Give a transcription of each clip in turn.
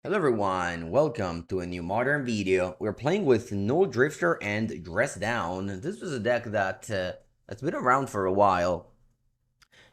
Hello everyone, welcome to a new modern video. We're playing with Nulldrifter and Dress Down. This was a deck that's been around for a while,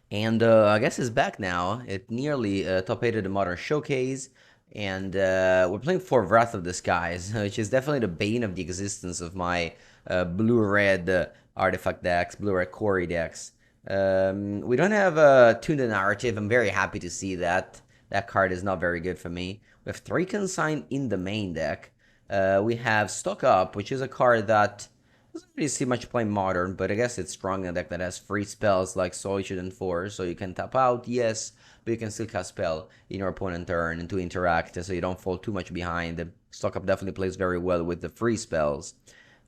and I guess it's back now. It nearly top 8 the Modern Showcase, and we're playing for Wrath of the Skies, which is definitely the bane of the existence of my blue-red artifact decks, blue-red Quarry decks. We don't have Tune the Narrative. I'm very happy to see that. That card is not very good for me. We have 3 Consign in the main deck. We have Stock Up, which is a card that doesn't really see much play modern, but I guess it's strong in a deck that has free spells like Solitude and Force, so you can tap out, yes, but you can still cast spell in your opponent's turn and to interact, so you don't fall too much behind. Stock Up definitely plays very well with the free spells.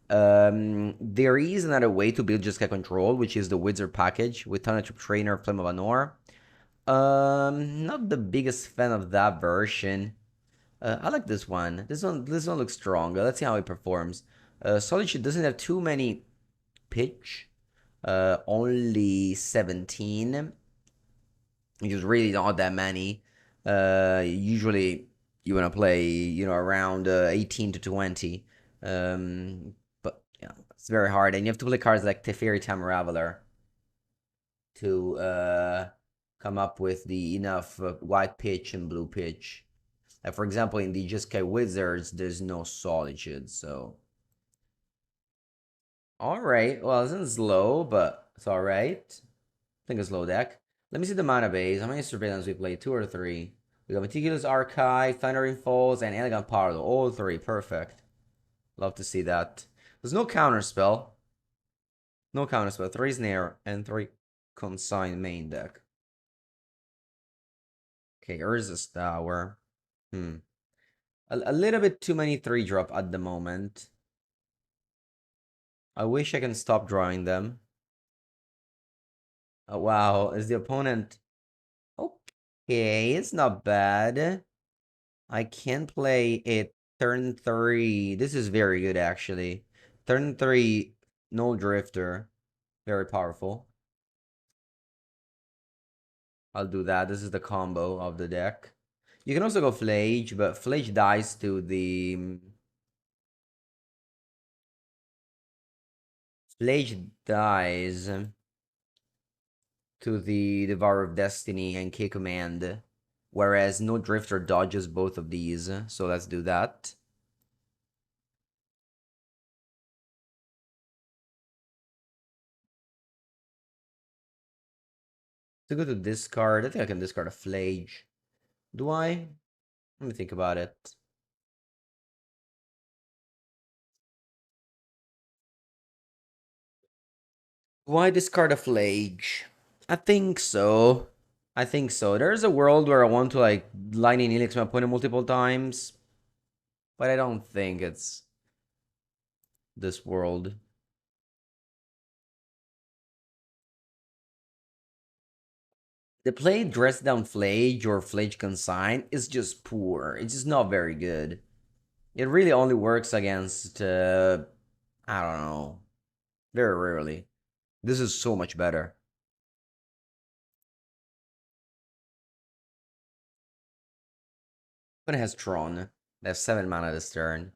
There is another way to build Jeskai control, which is the Wizard package with Thanatic Trainer, Flame of Anor. Not the biggest fan of that version. I like this one. This one looks strong. Let's see how it performs. Solitude doesn't have too many pitch. Only 17, which is really not that many. Usually you want to play, around 18 to 20. But yeah, it's very hard, and you have to play cards like Teferi Time Raveler to come up with the enough white pitch and blue pitch. For example, in the Jeskai Wizards, there's no Solitude, so. Alright, well, this isn't low, but it's alright. I think it's low deck. Let me see the mana base. How many Surveillance we played? 2 or 3? We got Meticulous Archive, Thundering Falls, and Elegant Parlo. All 3. Perfect. Love to see that. There's no counterspell. No counterspell. 3 Snare and 3 Consign main deck. Okay, Urza's Tower. A little bit too many 3-drop at the moment. I wish I can stop drawing them. Oh, wow, is the opponent... Okay, it's not bad. I can play it turn 3. This is very good, actually. Turn 3, Nulldrifter. Very powerful. I'll do that. This is the combo of the deck. You can also go Flage, but Flage dies to the... Flage dies to the Devourer of Destiny and K Command, whereas Nulldrifter dodges both of these, so let's do that. To go to discard, I think I can discard a Flage. Do I? Let me think about it. Do I discard a Flage? I think so. I think so. There's a world where I want to like Lightning Helix my opponent multiple times, but I don't think it's this world. The play Dress Down Flage or Flage Consign is just poor. It's just not very good. It really only works against, I don't know, very rarely. This is so much better. But it has Tron. They have 7 mana this turn.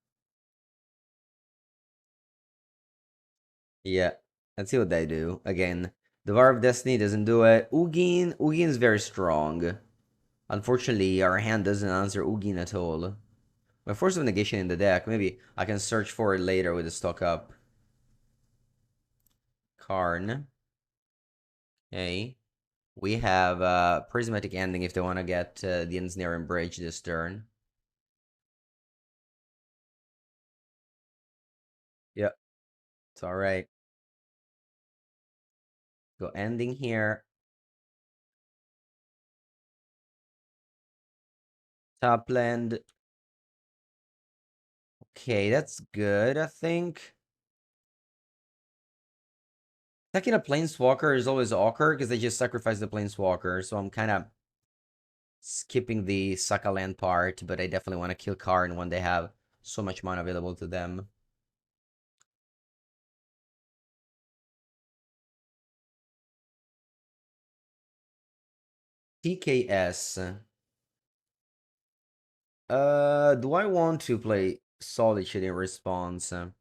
Yeah, let's see what they do. Again, the Var of Destiny doesn't do it. Ugin is very strong. Unfortunately, our hand doesn't answer Ugin at all. My Force of Negation in the deck. Maybe I can search for it later with the stock up. Karn. Okay. We have Prismatic Ending if they want to get the Ensnaring Bridge this turn. Yep, it's alright. Go Ending here. Top land. Okay, that's good, I think. Attacking a Planeswalker is always awkward because they just sacrifice the Planeswalker, so I'm kind of skipping the Saka land part, but I definitely want to kill Karn when they have so much mana available to them. TKS. Do I want to play Solitude in response? Top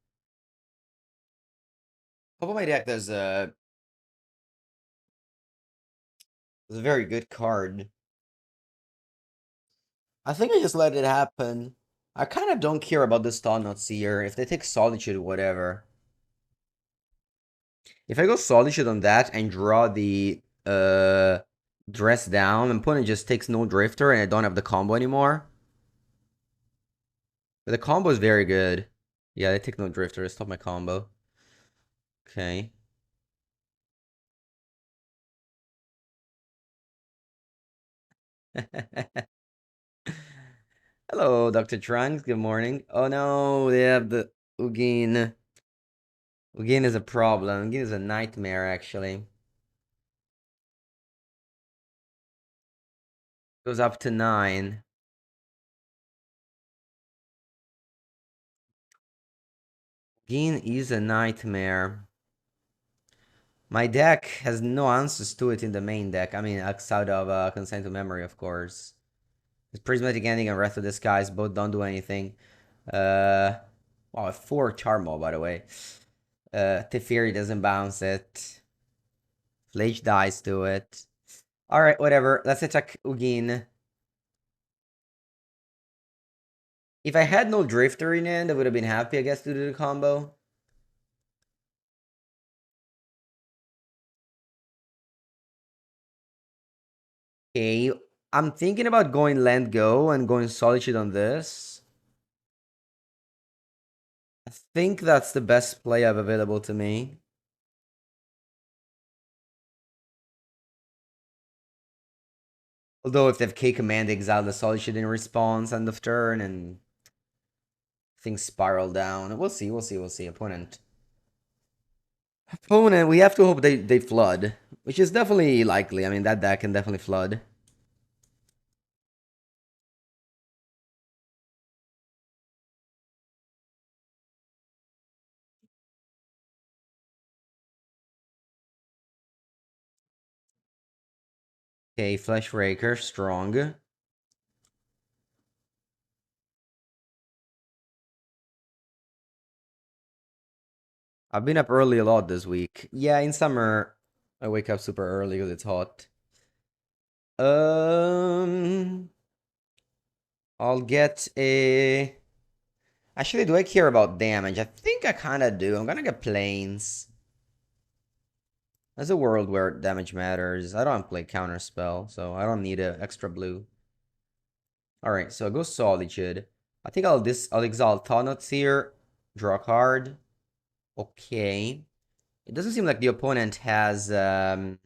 of my deck, there's a very good card. I think I just let it happen. I kind of don't care about the Stun Not Seer. If they take Solitude, whatever. If I go Solitude on that and draw the Dress Down, opponent just takes Nulldrifter and I don't have the combo anymore. But the combo is very good. Yeah, they take Nulldrifter. Stop my combo. Okay. Hello, Dr. Tron. Good morning. Oh no, they have the Ugin. Ugin is a problem. Ugin is a nightmare, actually. Goes up to 9. Ugin is a nightmare. My deck has no answers to it in the main deck. I mean, outside of Consent to Memory, of course. It's Prismatic Ending and Wrath of the Skies both don't do anything. Uh, oh, 4 Charmo, by the way. Teferi doesn't bounce it. Flage dies to it. Alright, whatever. Let's attack Ugin. If I had no Drifter in it, I would have been happy, I guess, to do the combo. Okay, I'm thinking about going Land Go and going Solitude on this. I think that's the best play I have available to me. Although if they have K Command, exile the Solitude in response end of turn and things spiral down. We'll see, we'll see, we'll see. Opponent, we have to hope they flood, which is definitely likely. I mean, that deck can definitely flood. Okay, Flesh Raker, strong. I've been up early a lot this week. Yeah, in summer, I wake up super early because it's hot. I'll get a... Actually, do I care about damage? I think I kind of do. I'm gonna get planes. There's a world where damage matters. I don't play counterspell, so I don't need an extra blue. Alright, so I go Solitude. I think I'll exile Thoughts here. Draw a card. Okay. It doesn't seem like the opponent has it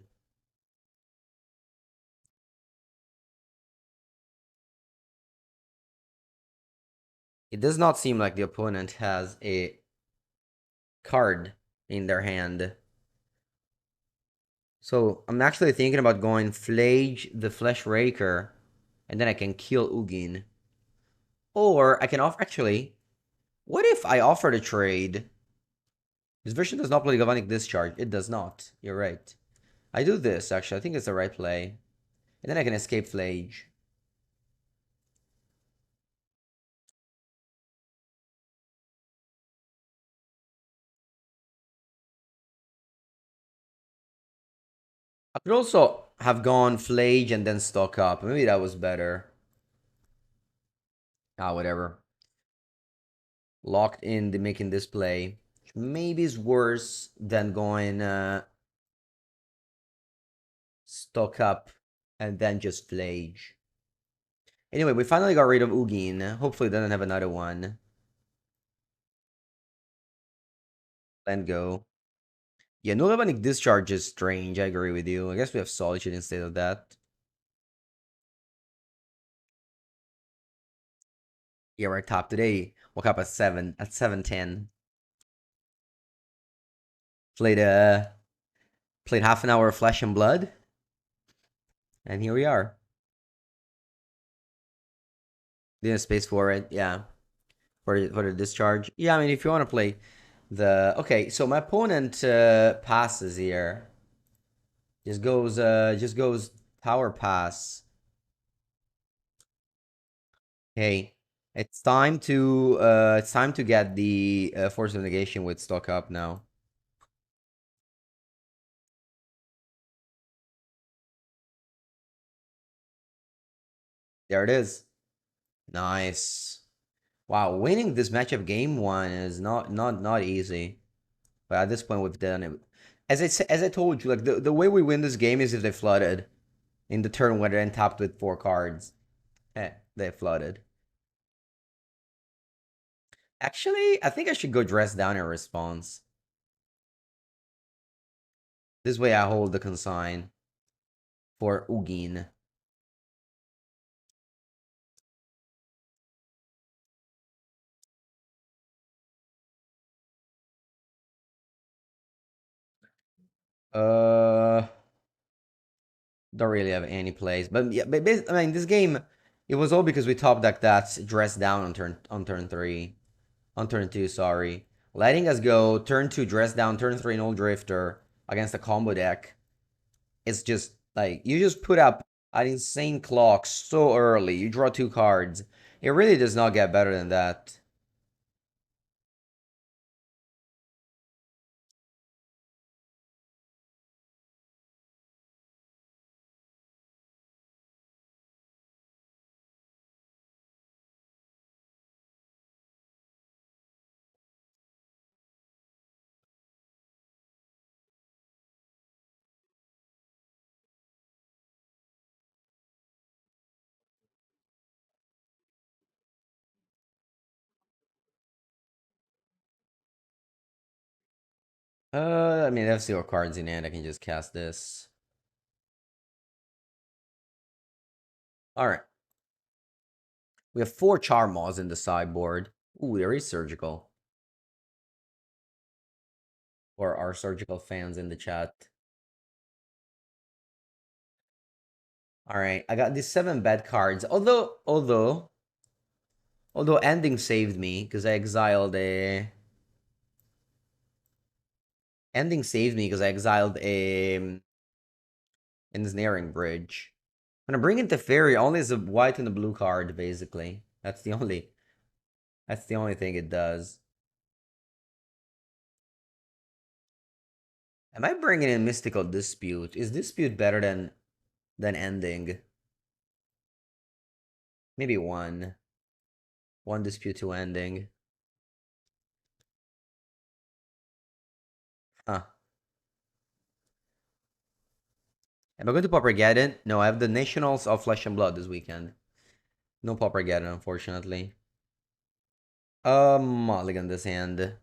does not seem like the opponent has a card in their hand. So I'm actually thinking about going Flage the Flesh Raker, and then I can kill Ugin. Or I can offer, actually, what if I offer the trade? This version does not play Galvanic Discharge. It does not. You're right. I do this, actually. I think it's the right play. And then I can escape Flage. I could also have gone Flage and then stock up. Maybe that was better. Ah, whatever. Locked in the making this play. Which maybe is worse than going stock up and then just Flage. Anyway, we finally got rid of Ugin. Hopefully, doesn't have another one. Let go. Yeah, no Galvanic Discharge is strange. I agree with you. I guess we have Solitude instead of that. Yeah, we're top today. Woke up at 7:10. Played played half an hour of Flesh and Blood. And here we are. Didn't space for it, yeah. For the discharge. Yeah, I mean if you want to play the okay, so my opponent passes here. Just goes power pass. Okay. it's time to get the Force of Negation with stock up now. There it is. Nice. Wow, winning this matchup game one is not easy. But at this point we've done it. As I told you, like the way we win this game is if they flooded in the turn when they're then tapped with 4 cards. They flooded. Actually, I think I should go dress down in response. This way I hold the consign for Ugin. Uh, don't really have any plays, but yeah, but I mean this game, it was all because we top deck that dress down on turn 3, on turn 2. Sorry, letting us go turn 2 dress down, turn 3 Nulldrifter against a combo deck. It's just like you just put up an insane clock so early. You draw 2 cards. It really does not get better than that. I mean, I have 0 cards in hand. I can just cast this. All right. We have 4 Charmaws in the sideboard. Ooh, there is surgical. Or are surgical fans in the chat? All right, I got these 7 bad cards. Although ending saved me because I exiled a ending saved me because I exiled a ensnaring bridge. I'm gonna bring in the fairy only as a white and a blue card, basically. That's the only thing it does. Am I bringing in mystical dispute? Is dispute better than ending? Maybe one dispute to ending. Huh. Am I going to Paupergeddon? No, I have the Nationals of Flesh and Blood this weekend. No Paupergeddon, unfortunately. Mulligan this hand.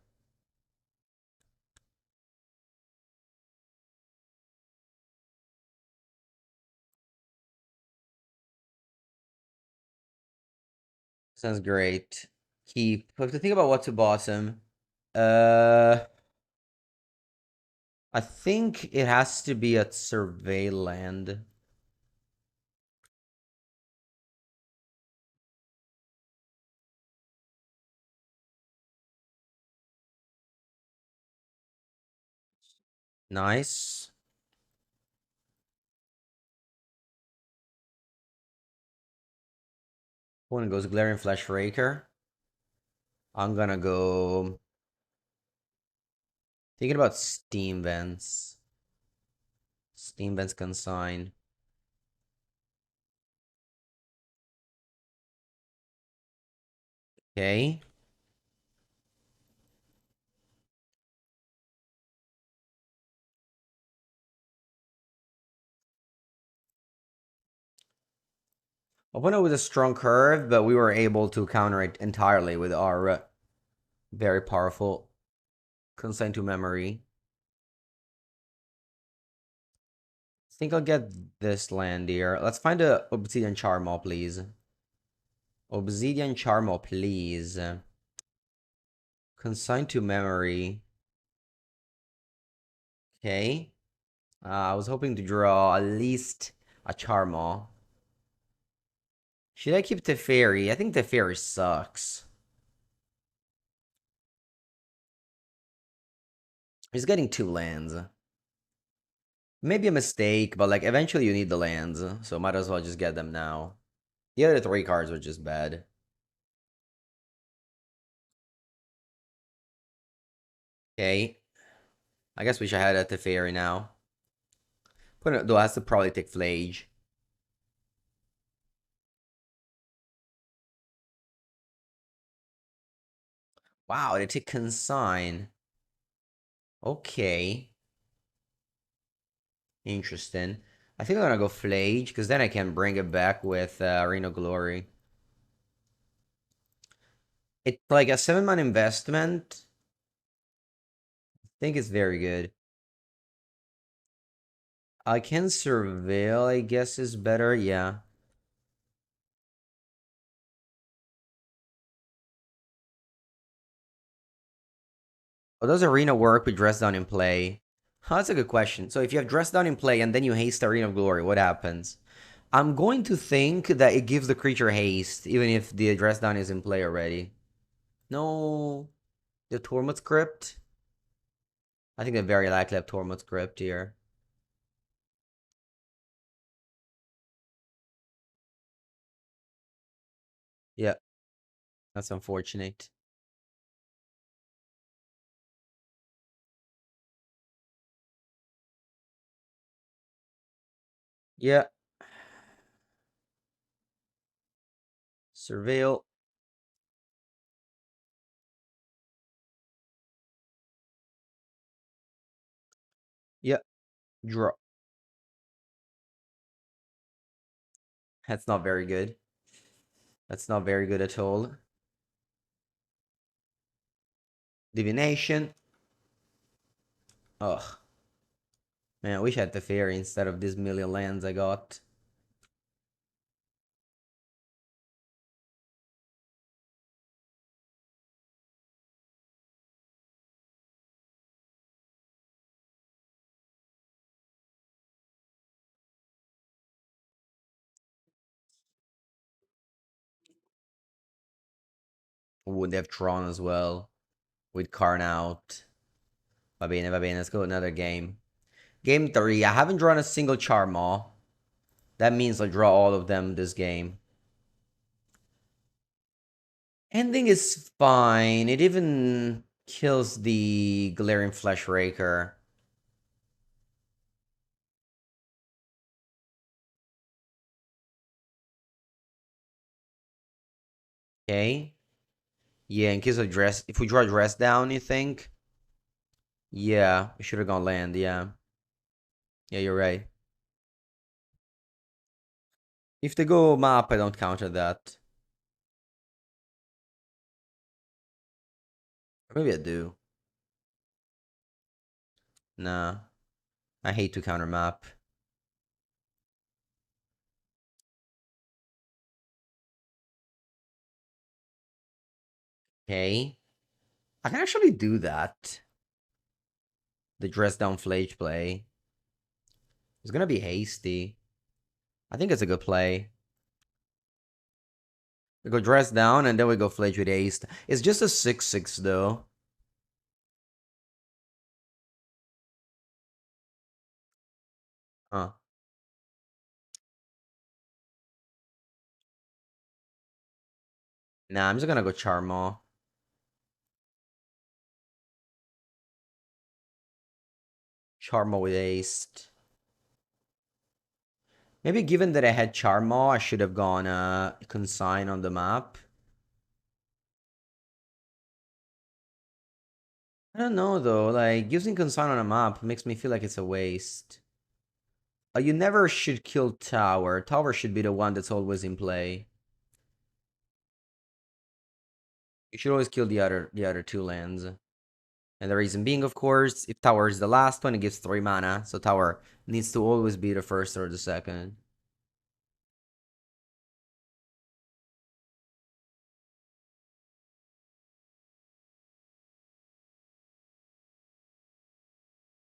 Sounds great. Keep. I have to think about what to bottom. Uh, I think it has to be at Survey Land. Nice. One goes Glaring Flash Raker. I'm gonna go. Thinking about Steam Vents. Steam Vents consign. Okay. Opponent with a strong curve, but we were able to counter it entirely with our very powerful consign to memory. I think I'll get this land here. Let's find a Obsidian Charmal, please. Obsidian Charmal, please. Consign to memory. Okay. I was hoping to draw at least a Charmal. Should I keep Teferi? I think Teferi sucks. He's getting 2 lands. Maybe a mistake, but like eventually you need the lands, so might as well just get them now. The other 3 cards were just bad. Okay. I guess we should head at the ferry now. Though has to probably take Flage. Wow, they take Consign. Okay. Interesting. I think I'm gonna go Flage, because then I can bring it back with Arena Glory. It's like a 7-man investment. I think it's very good. I can surveil, I guess is better, yeah. Oh, does Arena work with Dress Down in play? Huh, that's a good question. So if you have Dress Down in play and then you haste Arena of Glory, what happens? I'm going to think that it gives the creature haste, even if the Dress Down is in play already. No, the Tormod script? I think they very likely have Tormod script here. Yeah, that's unfortunate. Yeah, Surveil. Yeah, draw. That's not very good. That's not very good at all. Divination. Ugh. Man, I wish I had the fairy instead of these million lands I got. Ooh, they have Tron as well. With Karn out. Va bene, va bene. Let's go another game. Game 3. I haven't drawn a single Charmaw. That means I draw all of them this game. Ending is fine. It even kills the Galarian Flesh Raker. Okay. Yeah, in case of dress. If we draw dress down, you think? Yeah, we should have gone land. Yeah. Yeah, you're right. If they go map, I don't counter that. Or maybe I do. Nah. I hate to counter map. Okay. I can actually do that. The dress down flage play. It's gonna be hasty. I think it's a good play. We go dress down and then we go flage with ace. It's just a 6/6 though. Huh. Nah, I'm just gonna go Charmaw. Charmaw with ace. Maybe given that I had Charmaw, I should have gone Consign on the map. I don't know though, like using Consign on a map makes me feel like it's a waste. You never should kill Tower. Tower should be the one that's always in play. You should always kill the other two lands. And the reason being, of course, if Tower is the last one, it gives 3 mana. So Tower needs to always be the first or the second.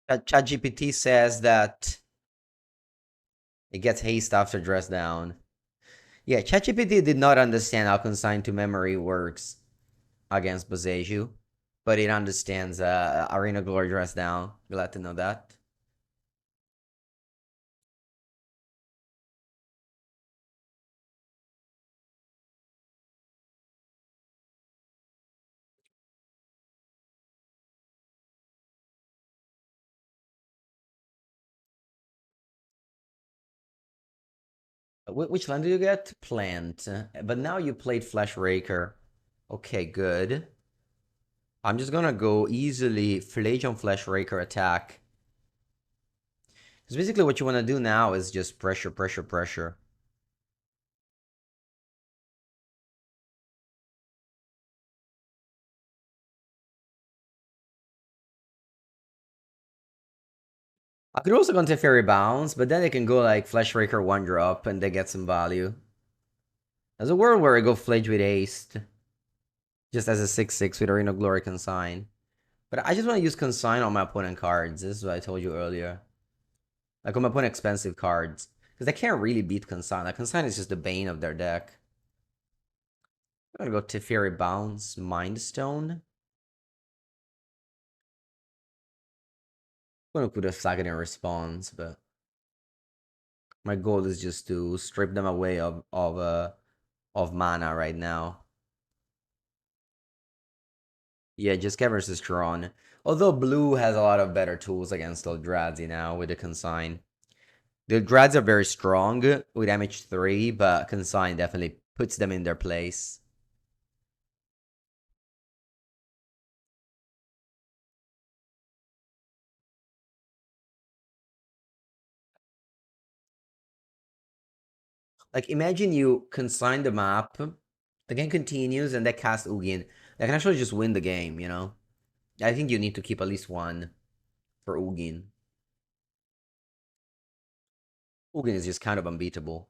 ChatGPT says that it gets haste after dress down. Yeah, ChatGPT did not understand how consigned to memory works against Boseiju, but it understands Arena Glory dress down. Glad to know that. Which land did you get? Plant. But now you played Flash Raker. Okay, good. I'm just gonna go easily Flageon Flash Raker attack. Because basically what you want to do now is just pressure, pressure, pressure. I could also go into Fairy Bounce, but then they can go like Flash Raker 1-drop and they get some value. There's a world where I go Flage with Haste. Just as a 6/6 with Arena Glory Consign. But I just want to use Consign on my opponent cards. This is what I told you earlier. Like on my opponent expensive cards. Because they can't really beat Consign. Like Consign is just the bane of their deck. I'm gonna go Teferi Bounce, Mind Stone. I'm gonna put a second in response, but my goal is just to strip them away of mana right now. Yeah, Jeskai versus Tron. Although blue has a lot of better tools against Eldrazi now with the Consign. The Eldrazi are very strong with MH3, but Consign definitely puts them in their place. Like, imagine you consign the map, the game continues, and they cast Ugin. They can actually just win the game, you know? I think you need to keep at least one for Ugin. Ugin is just kind of unbeatable.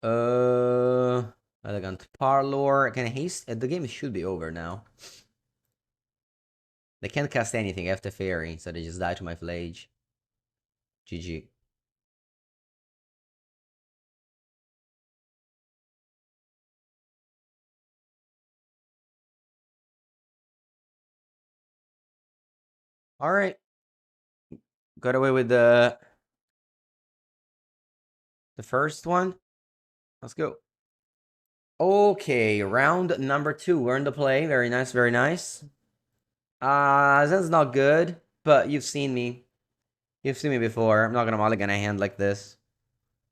Uh, Elegant Parlor. Can I haste? The game should be over now. They can't cast anything after Fairy, so they just die to my Flage. GG. Alright. Got away with the first one. Let's go. Okay, round number 2. We're in the play. Very nice, very nice. Zen's not good, but you've seen me. You've seen me before. I'm not gonna mulligan a hand like this.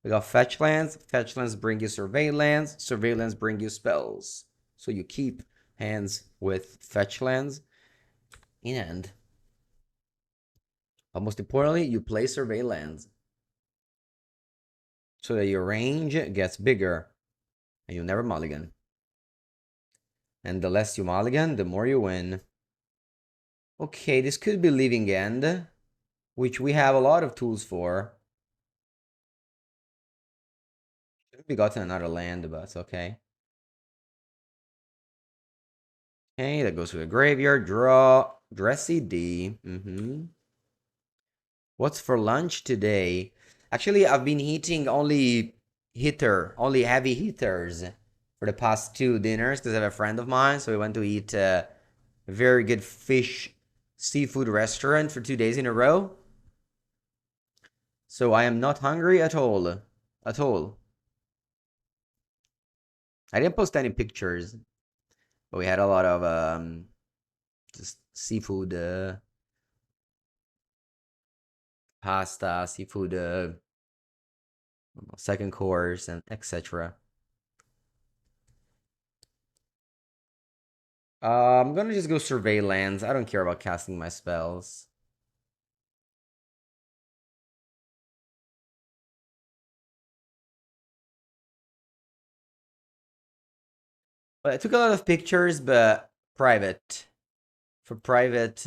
We got fetch lands. Fetch lands bring you surveillance. Surveillance bring you spells. So you keep hands with fetch lands in hand. But most importantly, you play surveillance so that your range gets bigger and you never mulligan. And the less you mulligan, the more you win. Okay, this could be Living End, which we have a lot of tools for. Should be gotten another land, but it's okay. Okay, that goes to the graveyard. Draw. Dressy D. What's for lunch today? Actually, I've been eating only heavy hitters for the past 2 dinners because I have a friend of mine. So we went to eat a very good fish seafood restaurant for 2 days in a row. So I am not hungry at all. At all. I didn't post any pictures, but we had a lot of just seafood pasta, seafood second course, and etc. I'm gonna just go survey lands. I don't care about casting my spells. But I took a lot of pictures, but private. For private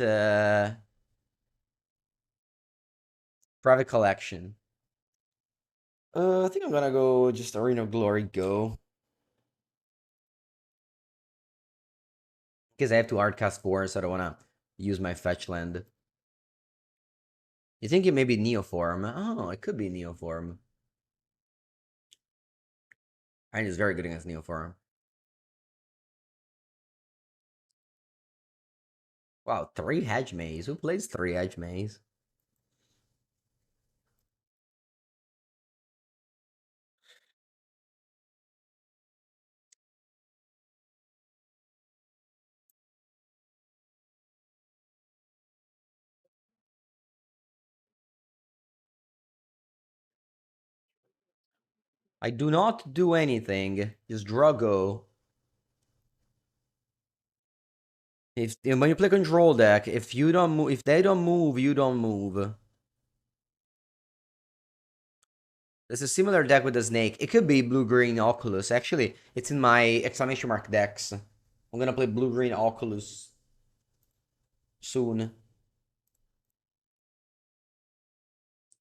collection. I think I'm gonna go just Arena of Glory go. Because I have to hardcast 4, so I don't wanna use my fetch land. You think it may be Neoform? Oh, it could be Neoform. Iron is very good against Neoform. Wow, 3 Hedge Maze. Who plays 3 Hedge Maze? I do not do anything. Just draw go. If when you play control deck, if you don't move, if they don't move, you don't move. There's a similar deck with the snake. It could be blue-green Oculus. Actually, it's in my exclamation mark decks. I'm gonna play blue-green Oculus soon.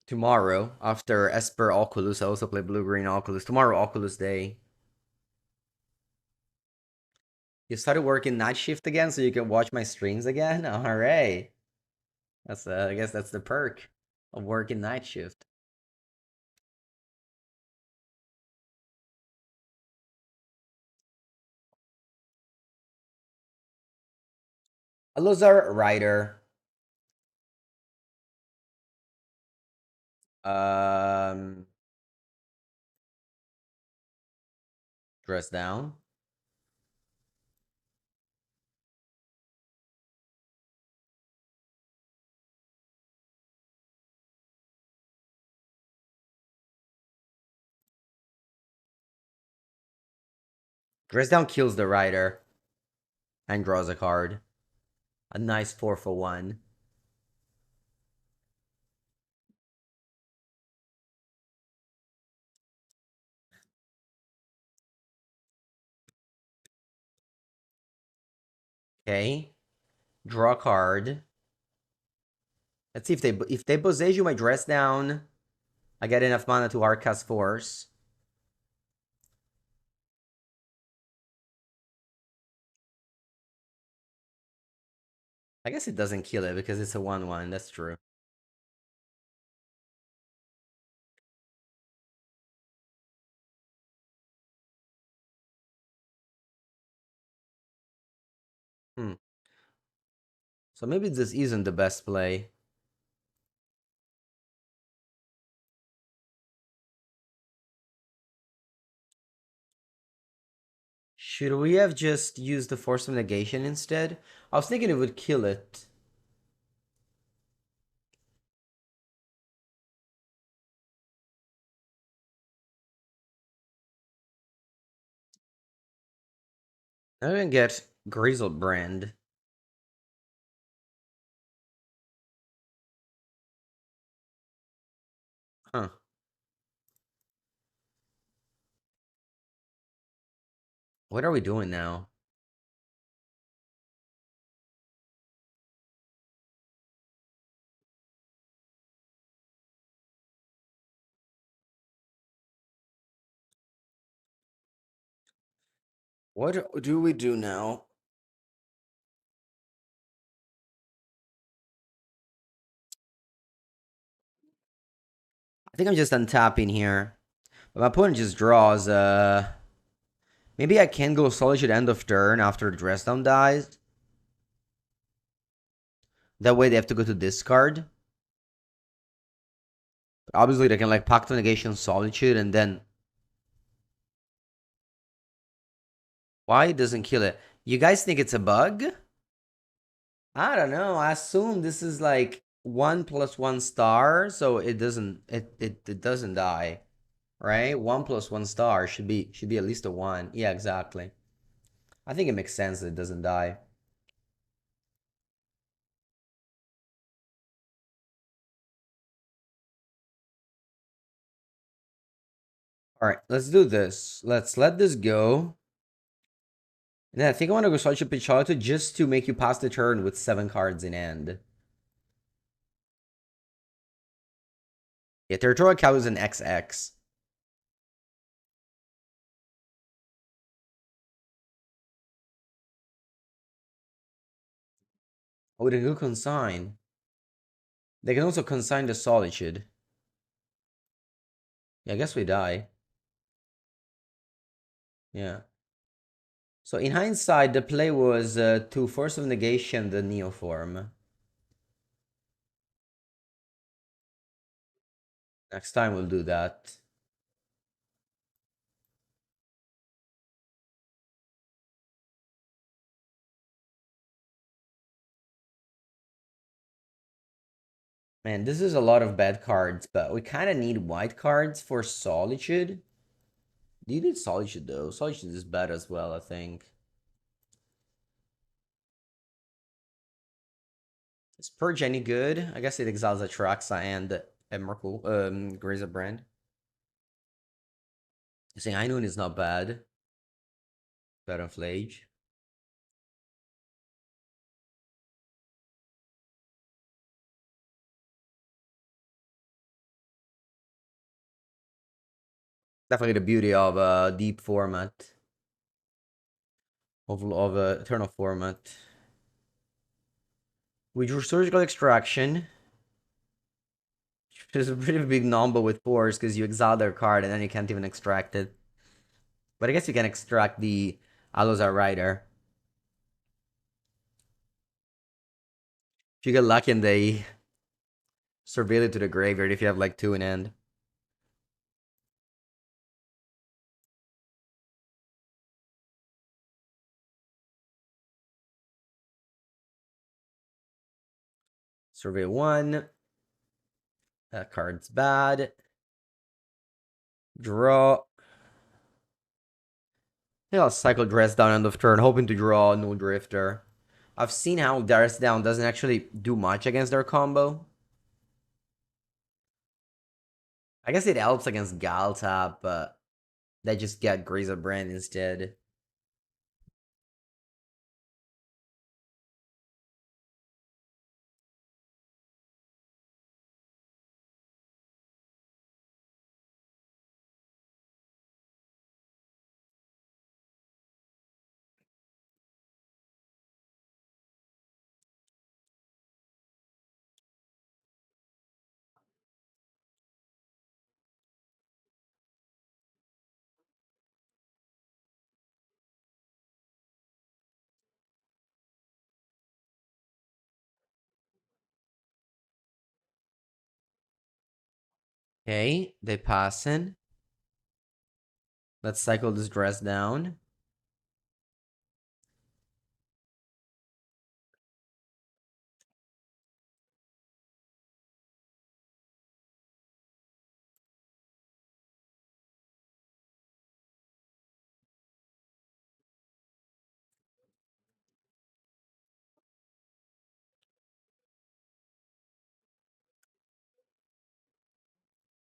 Tomorrow, after Esper Oculus, I also play blue-green Oculus. Tomorrow, Oculus Day. You started working night shift again, so you can watch my streams again? Alright. That's I guess that's the perk of working night shift. Alozar Rider. Um, Dress down. Dress down kills the rider and draws a card. A nice 4 for 1. Okay. Draw a card. Let's see if they Bosage my dress down. I get enough mana to Hardcast Force. I guess it doesn't kill it because it's a 1/1. That's true. Hmm. So maybe this isn't the best play. Should we have just used the Force of Negation instead? I was thinking it would kill it. I'm gonna get Grizzled Brand. Huh. What are we doing now? What do we do now? I think I'm just untapping here. But my opponent just draws, maybe I can go Solitude end of turn after the dress down dies. That way they have to go to discard. But obviously they can like Pact of Negation Solitude and then... Why it doesn't kill it? You guys think it's a bug? I don't know. I assume this is like 1+1 star, so it doesn't die. Right? 1+1 star should be at least a 1. Yeah, exactly. I think it makes sense that it doesn't die. Alright, let's do this. Let's let this go. And then I think I want to go Solitude Pichota just to make you pass the turn with 7 cards in hand. Yeah, Territorial Cow is an XX. Oh, they can consign. They can also consign the Solitude. Yeah, I guess we die. Yeah. So in hindsight, the play was to Force of Negation the Neo form. Next time we'll do that. Man, this is a lot of bad cards, but we kind of need white cards for Solitude. Do you need Solitude though? Solitude is bad as well, I think. Is Purge any good? I guess it exiles Atraxa and Emrakul, Grazer Brand. Saying Ainun is not bad. Better than Flage. Definitely the beauty of a deep format. Of a eternal format. We drew Surgical Extraction. Which is a pretty big number with force because you exile their card and then you can't even extract it. But I guess you can extract the Alozar Rider. If you get lucky and they surveil it to the graveyard if you have like 2 in hand. Surveil 1. That card's bad. Draw. I think I'll cycle Dress Down end of turn, hoping to draw a Nulldrifter. I've seen how Dress Down doesn't actually do much against their combo. I guess it helps against Galtap, but they just get Grazer Brand instead. Okay, they pass in. Let's cycle this Dress Down.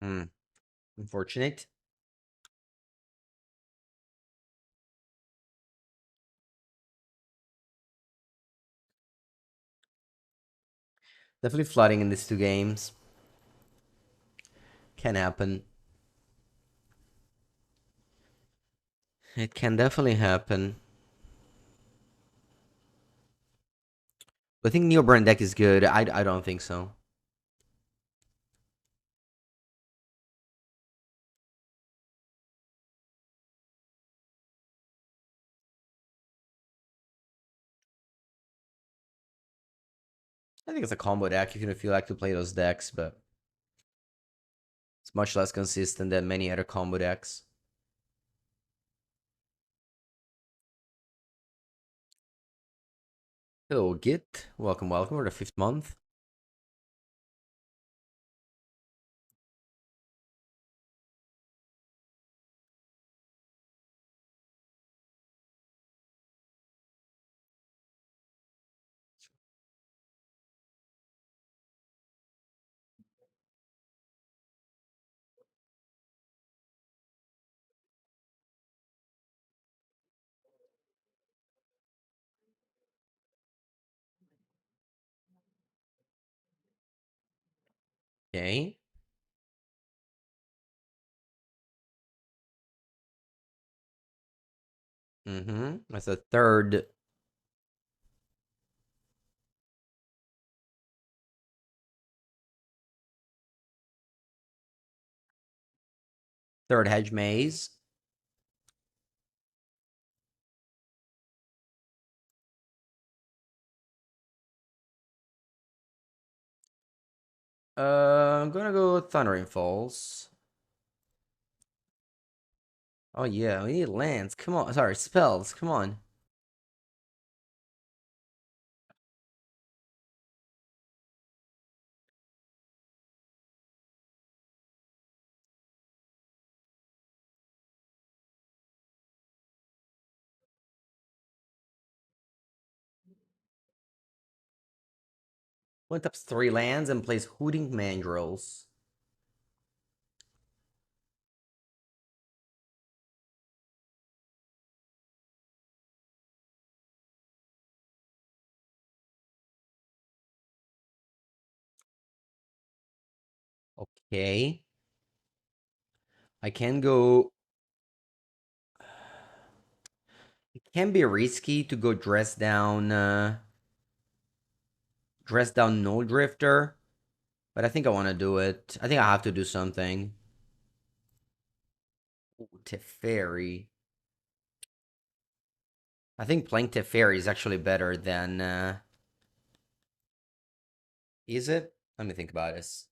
Hmm, unfortunate. Definitely flooding in these 2 games. Can happen. It can definitely happen. I think NeoBrand deck is good. I don't think so. I think it's a combo deck if you don't feel like to play those decks, but it's much less consistent than many other combo decks. Hello, Git. Welcome, welcome. We're the 5th month. Okay. That's a third hedge maze. I'm gonna go Thundering Falls. Oh yeah, we need lands. Come on. Sorry, spells. Come on. Opponent taps 3 lands and plays Hooting Mandrills. Okay. I can go. It can be risky to go dress down Nulldrifter, but I think I want to do it. I think I have to do something. Ooh, Teferi. I think playing Teferi is actually better than. Is it? Let me think about this.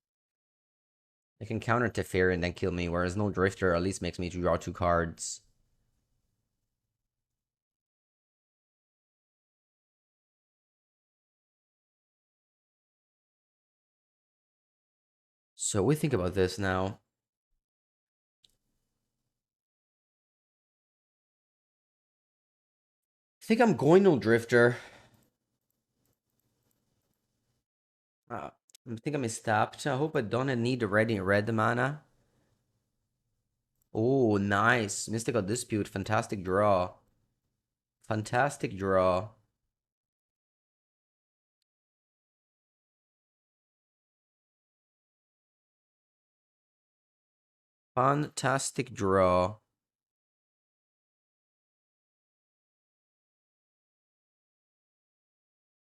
They can counter Teferi and then kill me, whereas Nulldrifter at least makes me draw 2 cards. So we think about this now. I think I'm going Nulldrifter. Uh, I think I misstepped. I hope I don't need the red mana. Oh, nice. Mystical Dispute. Fantastic draw. Fantastic draw. Fantastic draw.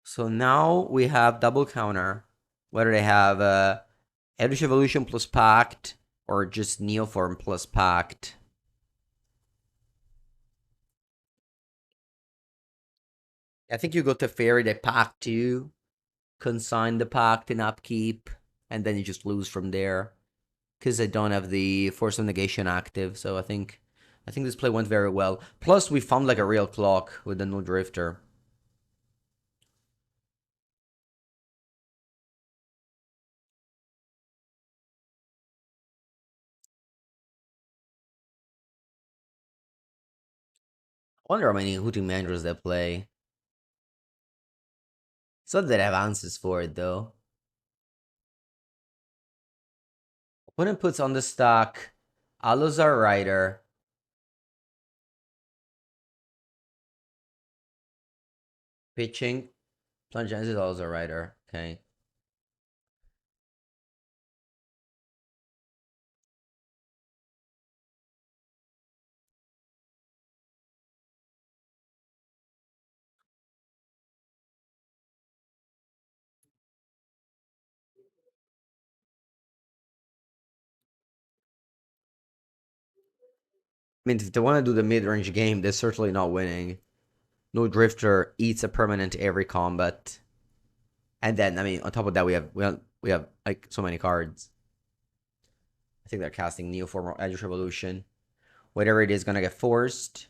So now we have double counter. Whether they have Eldritch Evolution plus Pact or just Neoform plus Pact. I think you go to Fairy, they Pact you, consign the Pact in upkeep, and then you just lose from there. Because I don't have the Force of Negation active, so I think this play went very well. Plus, we found like a real clock with the Nulldrifter. I wonder how many Hooting Mandrills they play. It's not that I have answers for it, though. Opponent puts on the stock Alozar Rider, pitching, plunge is Alozar Rider. Okay. I mean, if they want to do the mid-range game, they're certainly not winning. Nulldrifter eats a permanent every combat. And then, I mean, on top of that, we have like so many cards. I think they're casting Neoform or Eldritch Revolution. Whatever it is, gonna get forced.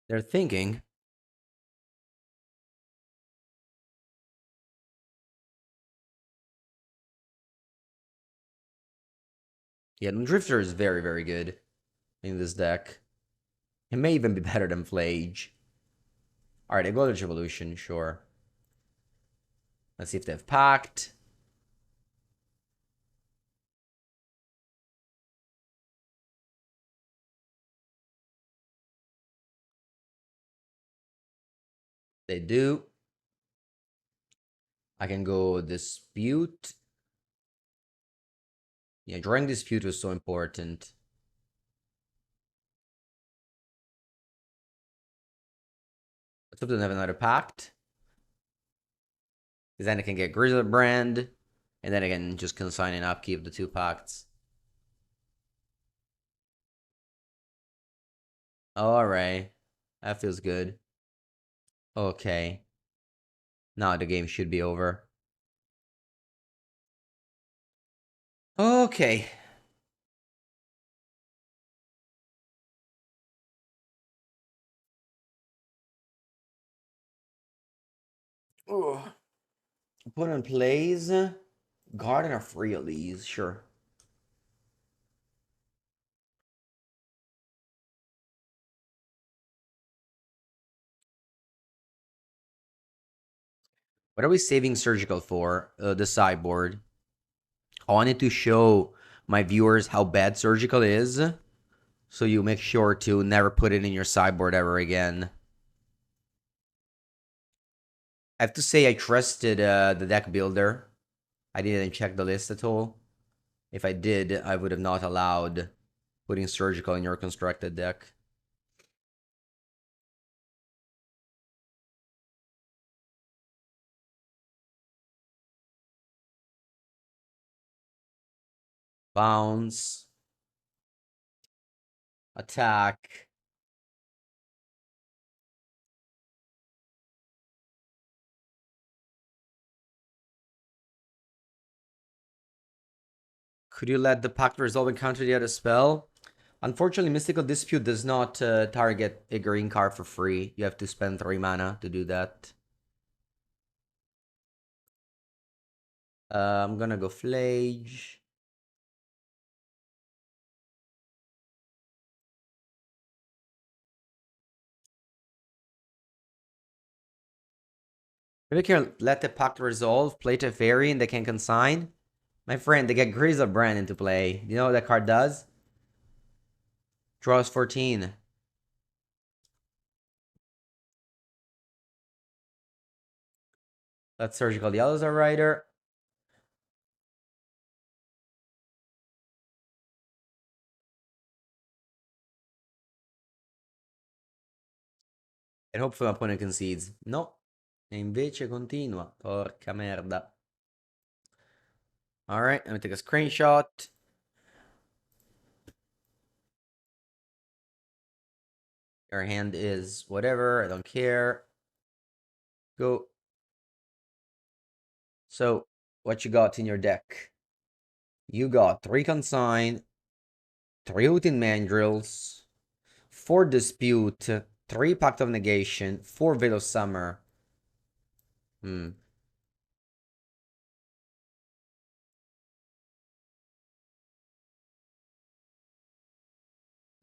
They're thinking. Yeah, Drifter is very, very good in this deck. It may even be better than Flage. Alright, I go to Evolution, sure. Let's see if they have Pact. They do. I can go Dispute. Yeah, drawing Dispute was so important. Let's hope they don't have another Pact. Because then I can get Brand, and then I can just consign and upkeep the 2 Pacts. Alright. That feels good. Okay. Now the game should be over. Okay. Ugh. Opponent plays Garden of Freelies, sure. What are we saving Surgical for? The sideboard. I wanted to show my viewers how bad Surgical is, so you make sure to never put it in your sideboard ever again. I have to say I trusted the deck builder. I didn't check the list at all. If I did, I would have not allowed putting Surgical in your constructed deck. Bounce. Attack. Could you let the Pact Resolve and counter the other spell? Unfortunately, Mystical Dispute does not target a green card for free. You have to spend 3 mana to do that. I'm gonna go Flage. Maybe we can let the Pact Resolve, play Teferi, and they can consign. My friend, they get Grizzle Brand into play. Do you know what that card does? Draws 14. That's Surgical Yellow's a writer. And hopefully my opponent concedes. No. E invece continua. Porca merda. Alright, let me take a screenshot. Your hand is whatever. I don't care. Go. So, what you got in your deck? You got 3 Consign, 3 Hooting Mandrills, 4 Dispute, 3 Pact of Negation, 4 Veil of Summer.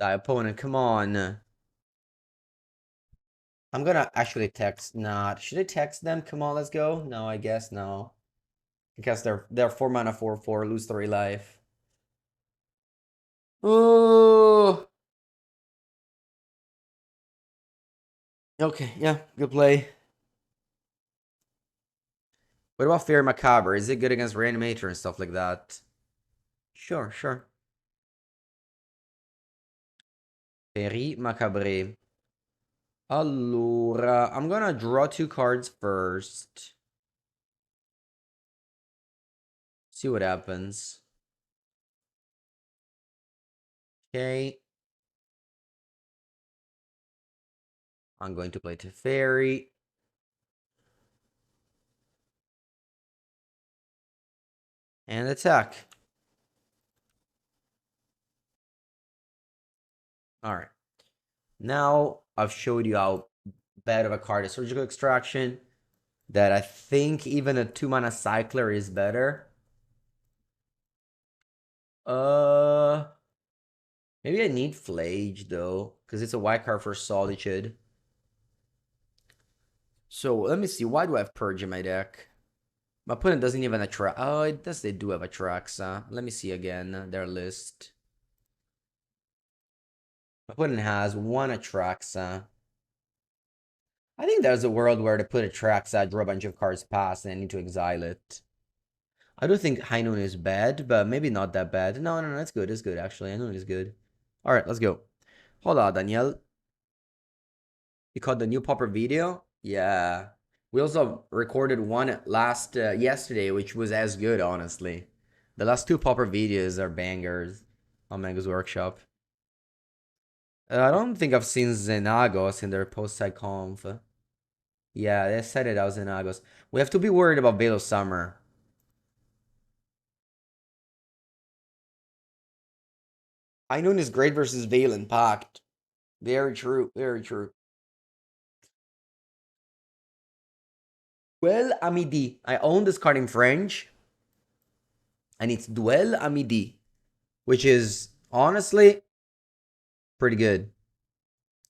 Die, opponent, come on. I'm gonna actually text. Nah, should I text them? Come on, let's go. No, I guess no. Because they're 4 mana 4/4, lose 3 life. Oh. Okay, yeah, good play. What about Fairy Macabre? Is it good against Reanimator and stuff like that? Sure, sure. Fairy Macabre. Allora, I'm gonna draw 2 cards first. See what happens. Okay. I'm going to play Teferi. And attack. Alright. Now I've showed you how bad of a card is Surgical Extraction. That I think even a 2 mana Cycler is better. Maybe I need Flage though, because it's a white card for Solitude. So let me see. Why do I have Purge in my deck? My opponent doesn't even attract. Oh, it does. They do have Atraxa. Let me see again their list. My opponent has 1 Atraxa. I think there's a world where they put Atraxa, draw a bunch of cards past, and I need to exile it. I do think High Noon is bad, but maybe not that bad. No, no, no, it's good. It's good, actually. High Noon is good. All right, let's go. Hold on, Danielle. You caught the new popper video? Yeah. We also recorded one last yesterday, which was as good, honestly. The last 2 popper videos are bangers on Mango's Workshop. I don't think I've seen Xenagos in their post-side conf. Yeah, they said it out Xenagos. We have to be worried about Veil of Summer. High Noon is great versus Veil and Pact. Very true. Very true. Duel à midi. I own this card in French, and it's Duel à midi, which is honestly pretty good.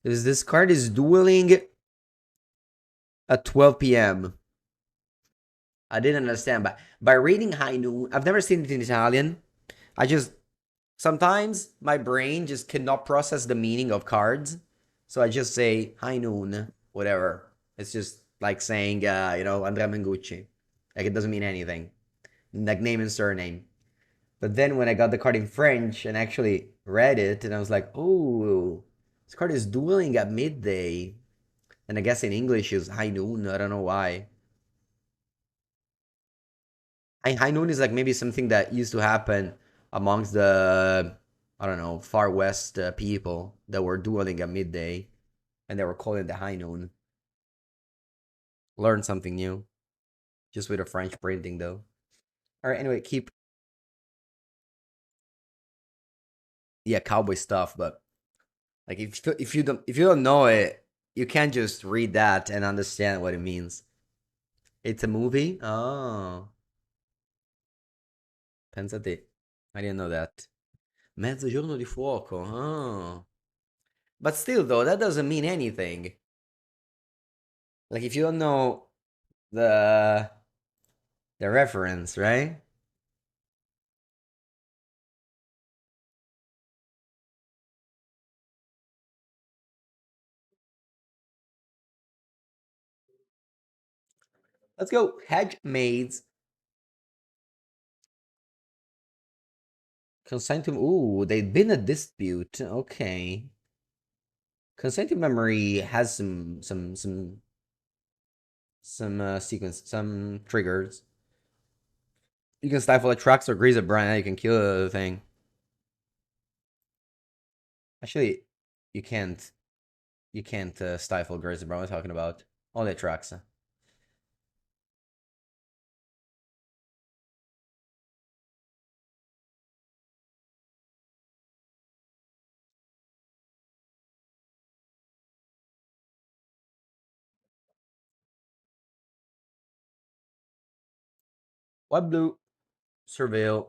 Because this card is dueling at 12 p.m. I didn't understand, but by reading High Noon, I've never seen it in Italian. I just sometimes my brain just cannot process the meaning of cards, so I just say High Noon, whatever. It's just like saying, Andrea Mengucci. Like it doesn't mean anything, like name and surname. But then when I got the card in French and actually read it, and I was like, oh, this card is dueling at midday. And I guess in English is high noon. I don't know why. High noon is like maybe something that used to happen amongst the, I don't know, far west people that were dueling at midday, and they were calling it the high noon. Learn something new, just with a French printing though. All right, anyway, keep yeah cowboy stuff, but like if you don't know it, you can't just read that and understand what it means. It's a movie. Oh, pensate. I didn't know that. Mezzogiorno di fuoco. Oh. But still, though, that doesn't mean anything. Like if you don't know the the reference, right? Let's go. Hedge maids. Consentum. Ooh, they've been a dispute. Okay. Consentum memory has some sequence, some triggers. You can stifle a trucks or grease a brand. You can kill the thing. Actually, you can't. You can't stifle grease a brand. What am I talking about? Only trucks. What blue? Surveil.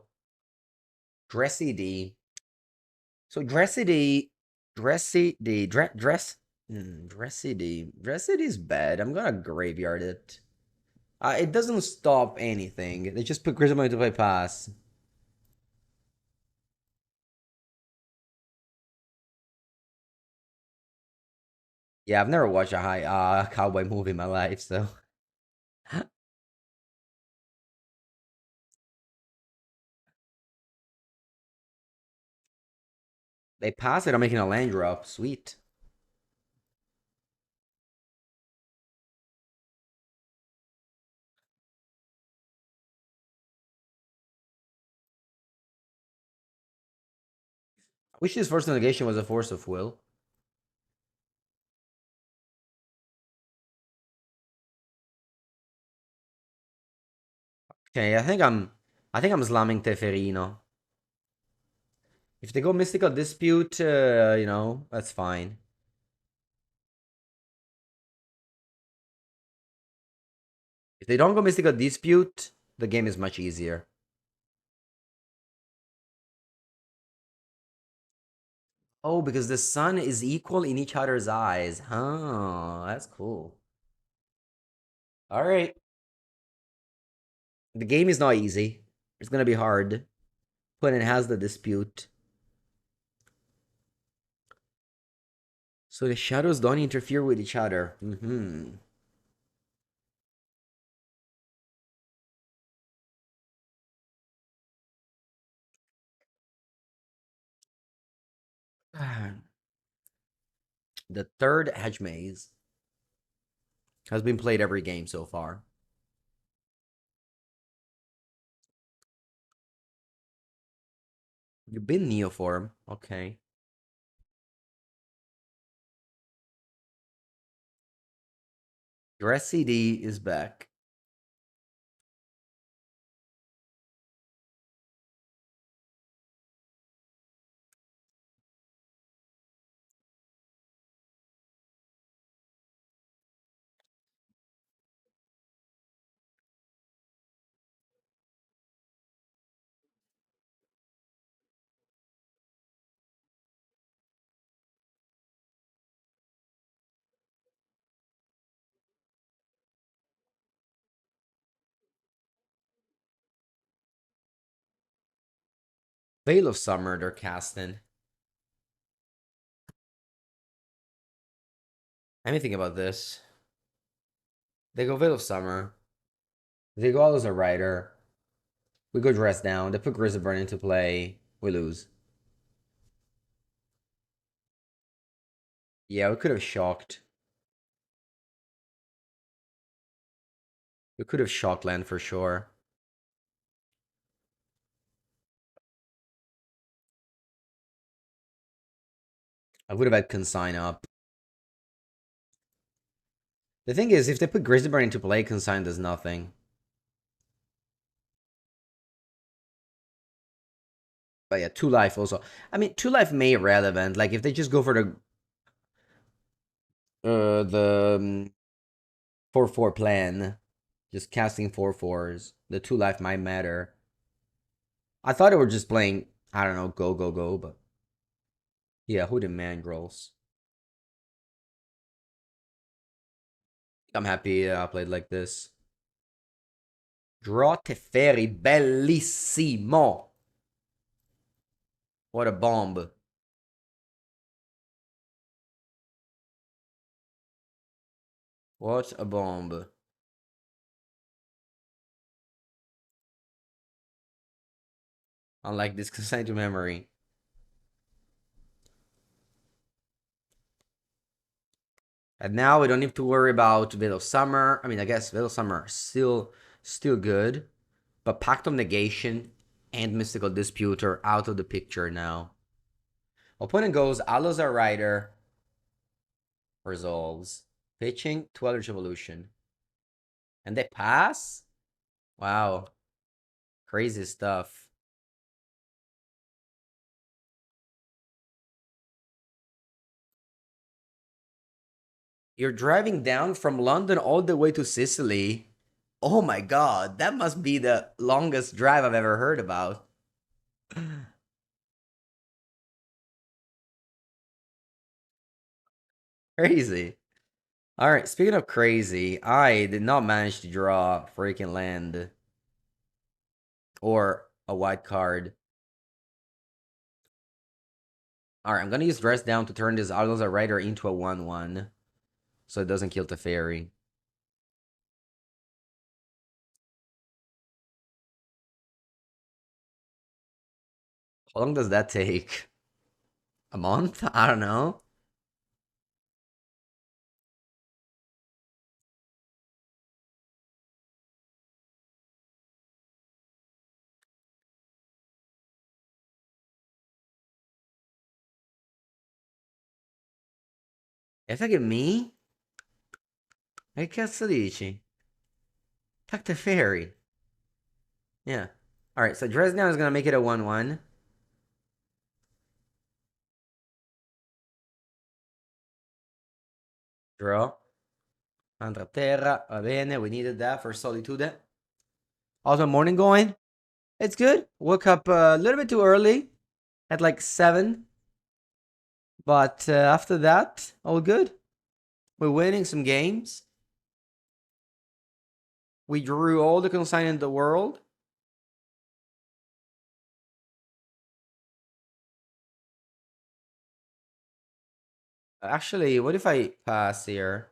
Dressy D. So Dressy D. Dressy D. Dress. Dressy D. Dressy D is bad. I'm gonna graveyard it. It doesn't stop anything. They just put Grissom to play pass. Yeah, I've never watched a high cowboy movie in my life, so they pass it. I'm making a land drop. Sweet. I wish his first negation was a force of will. Okay, I think I'm slamming Teferino. If they go mystical dispute, that's fine. If they don't go mystical dispute, the game is much easier. Oh, because the sun is equal in each other's eyes. Huh, that's cool. All right. The game is not easy. It's gonna be hard. When it has the dispute. So the shadows don't interfere with each other. Mm-hmm. The third hedge maze has been played every game so far. You've been Neoform. Okay. Your SCD is back. Veil of Summer they're casting. Anything about this? They go Veil of Summer. They go all as a rider. We go dress down. They put Grizzleburn into play. We lose. Yeah, we could have shocked. We could have shocked land for sure. I would have had Consign up. The thing is, if they put Grizzleburn into play, Consign does nothing. But yeah, 2 life also. I mean, 2 life may irrelevant. Like if they just go for the 4/4 plan, just casting 4/4s, the 2 life might matter. I thought they were just playing, I don't know, go go go, but yeah, Hooded Mangrels. I'm happy I played like this. Draw Teferi, bellissimo. What a bomb. What a bomb. Unlike this consigned to memory. And now we don't need to worry about Veil of Summer. I mean, I guess Veil of Summer still good. But Pact of Negation and Mystical Dispute are out of the picture now. Opponent goes Alozar Rider. Resolves. Pitching to Eldritch Evolution. And they pass? Wow. Crazy stuff. You're driving down from London all the way to Sicily. Oh my god, that must be the longest drive I've ever heard about. Crazy. Alright, speaking of crazy, I did not manage to draw freaking land. Or a white card. Alright, I'm gonna use Dress Down to turn this Algoza Rider into a 1/1. So it doesn't kill the fairy. How long does that take? A month? I don't know. If I get me? Che cazzo dici? Attack the fairy. Yeah. Alright, so Dress Down is gonna make it a 1/1. Draw. Andra terra. Va bene, we needed that for Solitude. How's my morning going? It's good. Woke up a little bit too early. At like 7. But after that, all good. We're winning some games. We drew all the consign in the world. Actually, what if I pass here?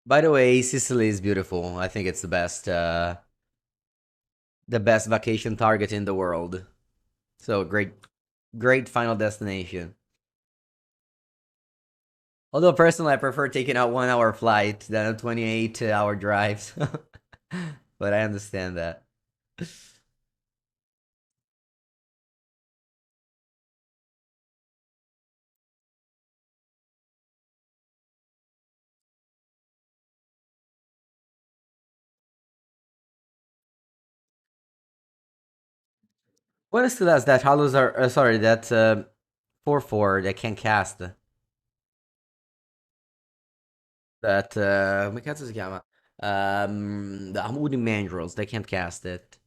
By the way, Sicily is beautiful. I think it's the best vacation target in the world. So great final destination. Although personally, I prefer taking a 1 hour flight than a 28-hour drive. But I understand that. What still has that hollows are sorry, that 4/4 that can cast. That come cazzo si chiama? The Hamudi Mandrills, they can't cast it.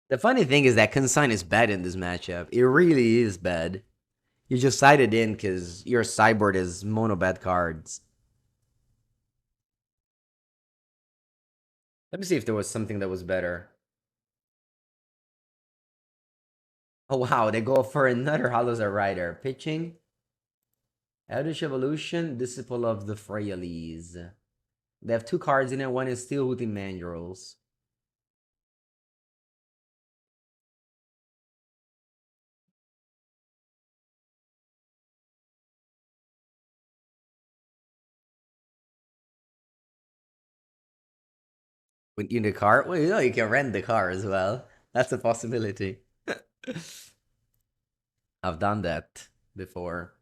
The funny thing is that Consign is bad in this matchup. It really is bad. You just sided in because your sideboard is mono bad cards. Let me see if there was something that was better. Oh wow, they go for another Hallows Rider. Pitching, Eldritch Evolution, Disciple of the Freyalies. They have two cards in it. One is Steel Hooting Mandrills. When you in the car, well, you know you can rent the car as well. That's a possibility. I've done that before.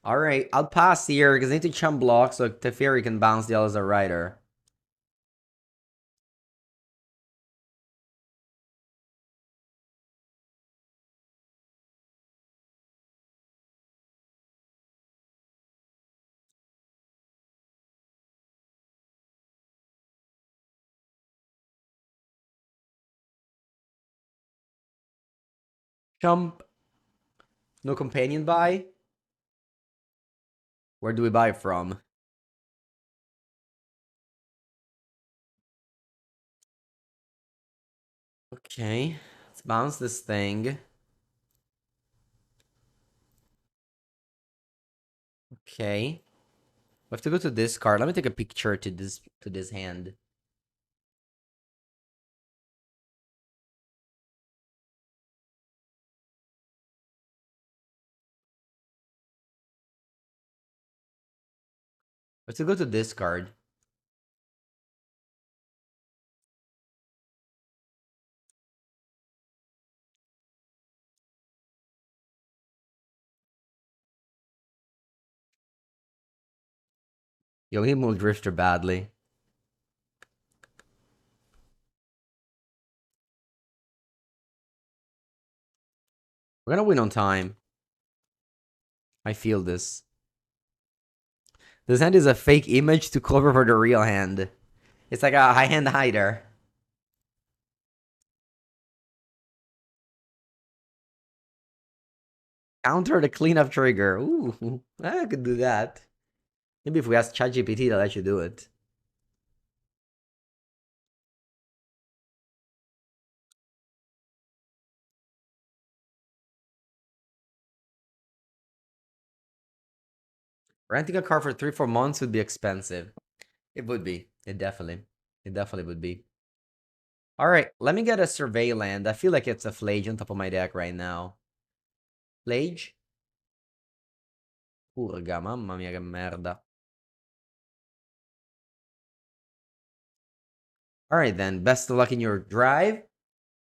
All right, I'll pass here because I need to chump block so Teferi can bounce the Elza Rider. Chump. No companion buy? Where do we buy from? Okay, let's bounce this thing. Okay. We have to go to this card. Let me take a picture to this hand. We have to go to this card. Yo, he moved Drifter badly. We're gonna win on time. I feel this. This hand is a fake image to cover for the real hand. It's like a high hand hider. Counter the cleanup trigger. Ooh, I could do that. Maybe if we ask ChatGPT, they'll let you do it. Renting a car for 3-4 months would be expensive. It would be. It definitely would be. All right, let me get a survey land. I feel like it's a Flage on top of my deck right now. Flage? Purga, mamma mia che merda. All right then, best of luck in your drive.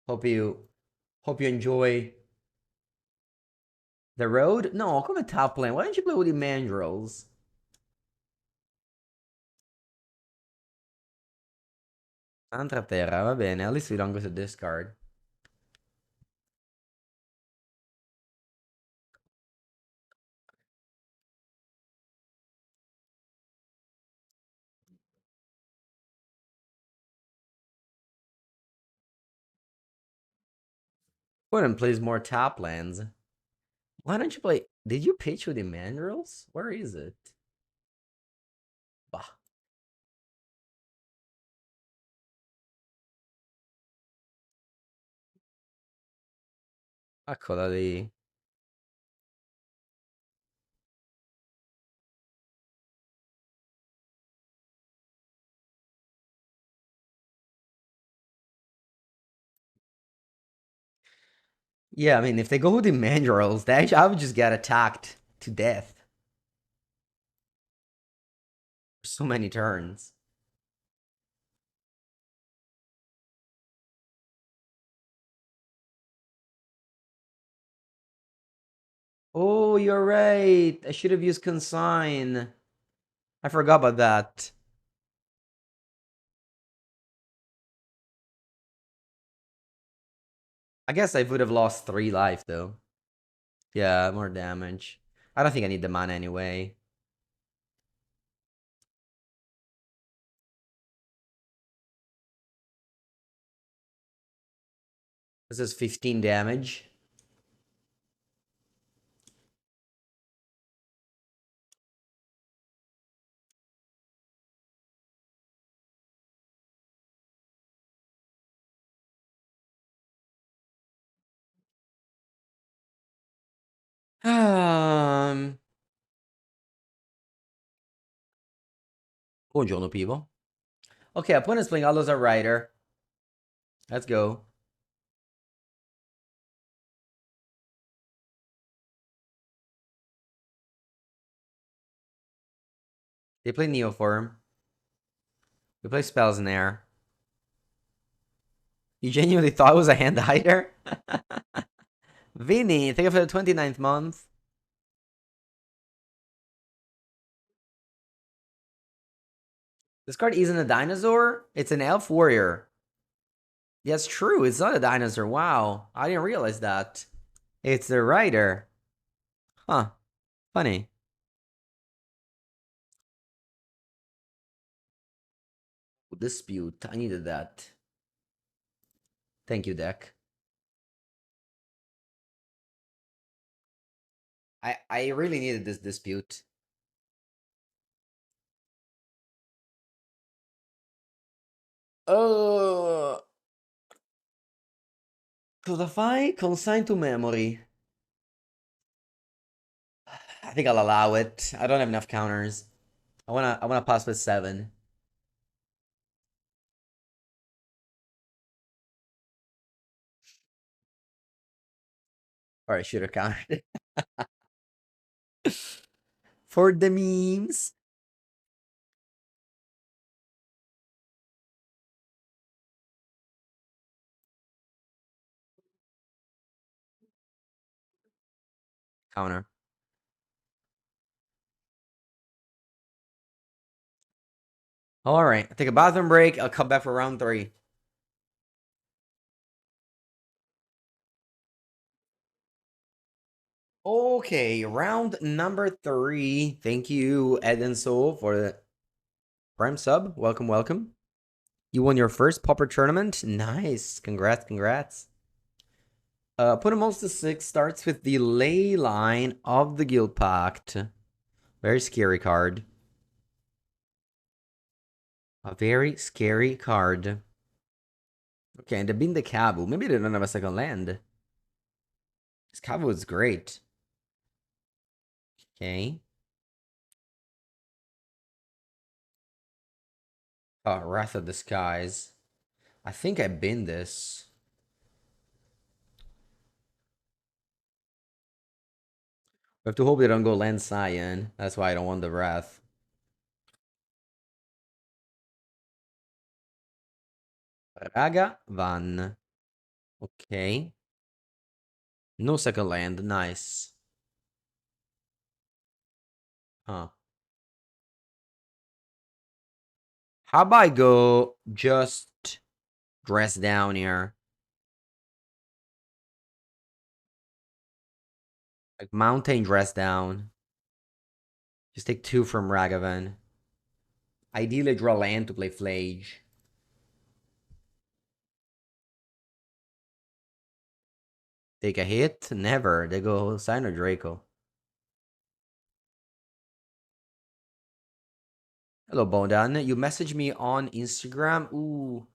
Hope you enjoy the road. No, come at top lane. Why don't you play with the Mandrills? Altra terra, va bene. At least we don't go to discard. Go ahead and plays more top lands. Why don't you play? Did you pitch with the Mandrills? Where is it? Bah. Eccola lì. Yeah, I mean, if they go with the Mandrills, I would just get attacked to death. So many turns. Oh, you're right. I should have used Consign. I forgot about that. I guess I would have lost 3 life though. Yeah, more damage. I don't think I need the mana anyway. This is 15 damage. Um, Buongiorno, people. Okay, opponent's playing Alloza Rider. Let's go. They play Neoform. We play Spells in there. You genuinely thought it was a hand hider? Vinny, thank you for the 29th month. This card isn't a dinosaur. It's an elf warrior. Yeah, it's true. It's not a dinosaur. Wow. I didn't realize that. It's the rider. Huh. Funny. Dispute. I needed that. Thank you, deck. I really needed this dispute. Oh. Codify, consign to memory. I think I'll allow it. I don't have enough counters. I wanna pass with 7. Or I should have countered it. For the memes. Counter. Alright, take a bathroom break. I'll come back for round 3. Okay, round number 3. Thank you, Ed and Soul, for the Prime sub. Welcome, welcome. You won your first Pauper tournament? Nice. Congrats, congrats. Put a most to 6 starts with the Ley Line of the Guild Pact. Very scary card. A very scary card. Okay, and the Bin the Kabu. Maybe they don't have a second land. This Kabu is great. Okay. Wrath of the Skies. I think I bin this. We have to hope they don't go land Cyan. That's why I don't want the Wrath. Raga Van. Okay. No second land. Nice. Huh. How about I go just dress down here? Like mountain dress down. Just take 2 from Ragavan. Ideally draw land to play Flage. Take a hit? Never. They go Sign or Draco. Hello, Bondan. You message me on Instagram. Ooh.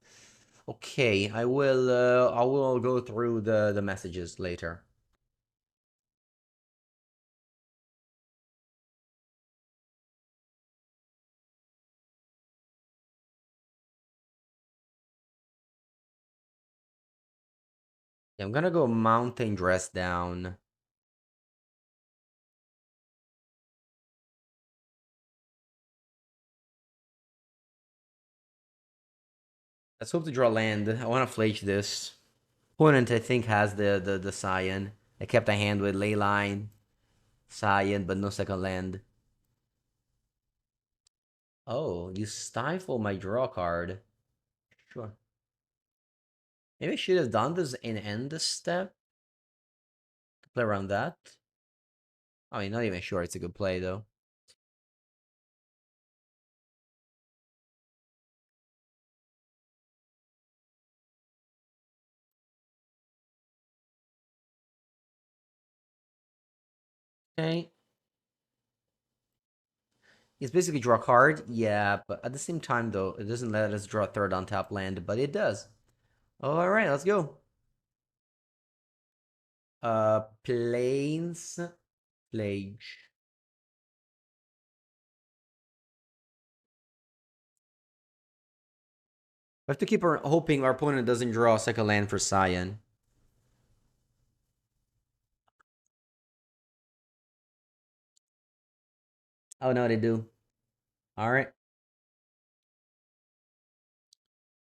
Okay, I will go through the messages later. Yeah, I'm gonna go mountain dress down. Let's hope to draw land. I want to flage this. Opponent, I think, has the Cyan. I kept a hand with Leyline, Cyan, but no second land. Oh, you stifle my draw card. Sure. Maybe I should have done this and end the step to play around that. I mean, not even sure it's a good play though. Okay. It's basically draw a card, yeah, but at the same time though, it doesn't let us draw a third on top land, but it does. Alright, let's go. Plains Plage. We have to keep hoping our opponent doesn't draw a second land for Cyan. Oh no, they do. Alright.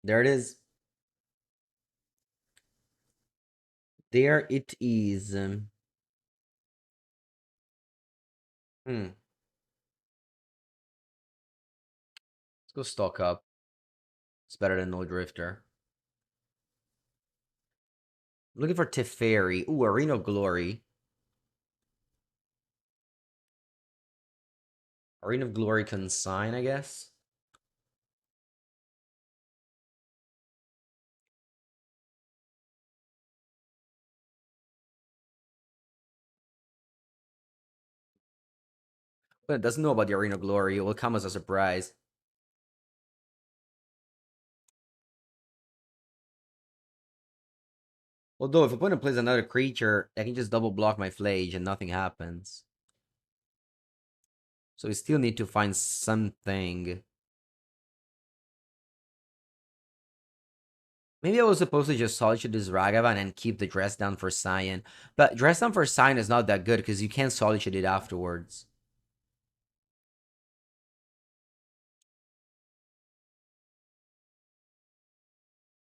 There it is. There it is. Let's go stock up. It's better than Nulldrifter. I'm looking for Teferi. Ooh, Arena of Glory. Arena of Glory Consign, I guess. But it doesn't know about the Arena of Glory. It will come as a surprise. Although, if opponent plays another creature, I can just double block my Flage and nothing happens. So we still need to find something. Maybe I was supposed to just Solitude this Ragavan and keep the Dress Down for Cyan. But Dress Down for Cyan is not that good because you can't Solitude it afterwards.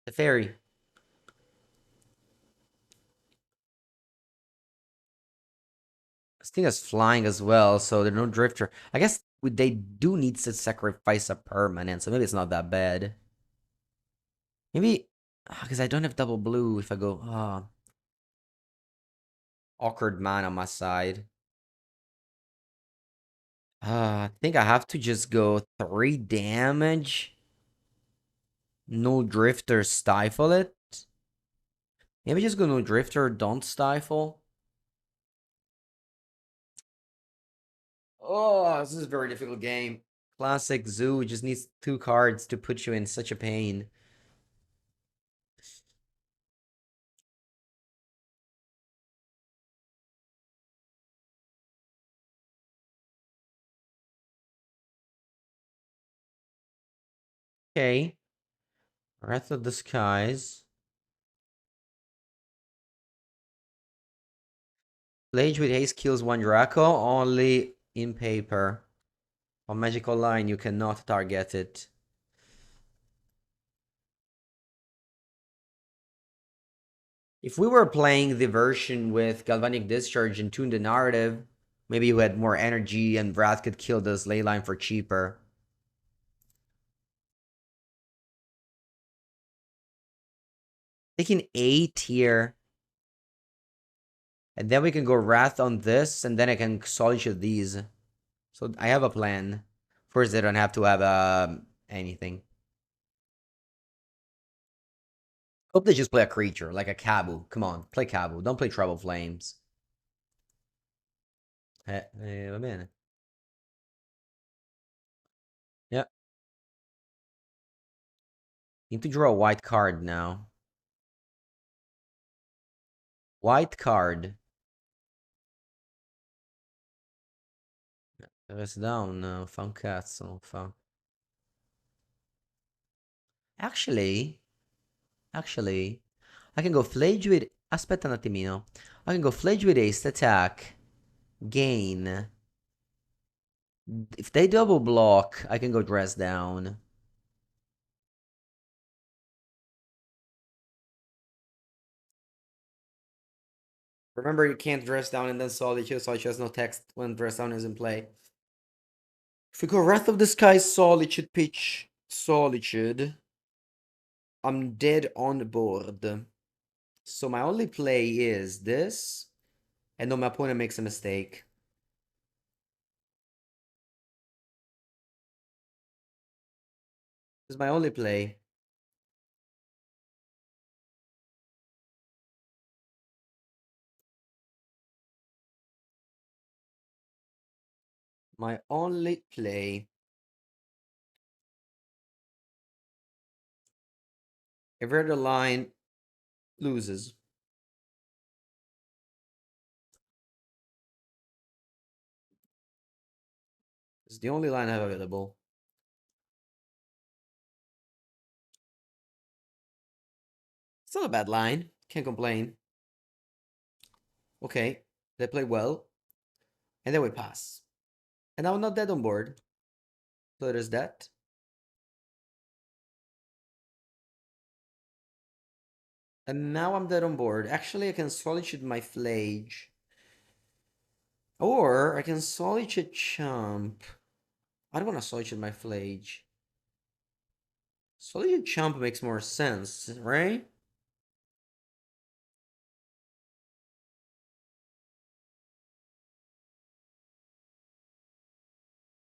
The Fairy. This thing is flying as well, so there's no Drifter. I guess they do need to sacrifice a permanent, so maybe it's not that bad. Maybe, because I don't have double blue if I go, awkward man on my side. I think I have to just go 3 damage. Nulldrifter, stifle it. Maybe just go Nulldrifter, don't stifle. Oh, this is a very difficult game. Classic Zoo just needs 2 cards to put you in such a pain. Okay. Wrath of the Skies. Blade with haste kills 1 Draco, only in paper. On Magical Line, you cannot target it. If we were playing the version with Galvanic Discharge and Tune the Narrative, maybe you had more energy and Wrath could kill this ley line for cheaper. Taking 8 here. And then we can go Wrath on this, and then I can Solitude these. So I have a plan. First, they don't have to have anything. Hope they just play a creature, like a Kabu. Come on, play Kabu. Don't play Trouble Flames. Va bene. Yeah. Need to draw a white card now. White card. Rest down, fa un cazzo, non fa. Actually, I can go Flage with... Aspetta un attimino. I can go Flage with Haste, attack, gain. If they double block, I can go Dress down. Remember, you can't Dress down and then Solitude, so she has no text when Dress down is in play. If we go Wrath of the Sky, Solitude pitch, Solitude. I'm dead on board. So my only play is this, and then my opponent makes a mistake. This is my only play. My only play. Every other line loses. It's the only line I have available. It's not a bad line. Can't complain. Okay, they play well. And then we pass. And I'm not dead on board. So there's that. And now I'm dead on board. Actually, I can solitude my Flage. Or I can solitude Chump. I don't want to solitude my Flage. Solitude Chump makes more sense, right?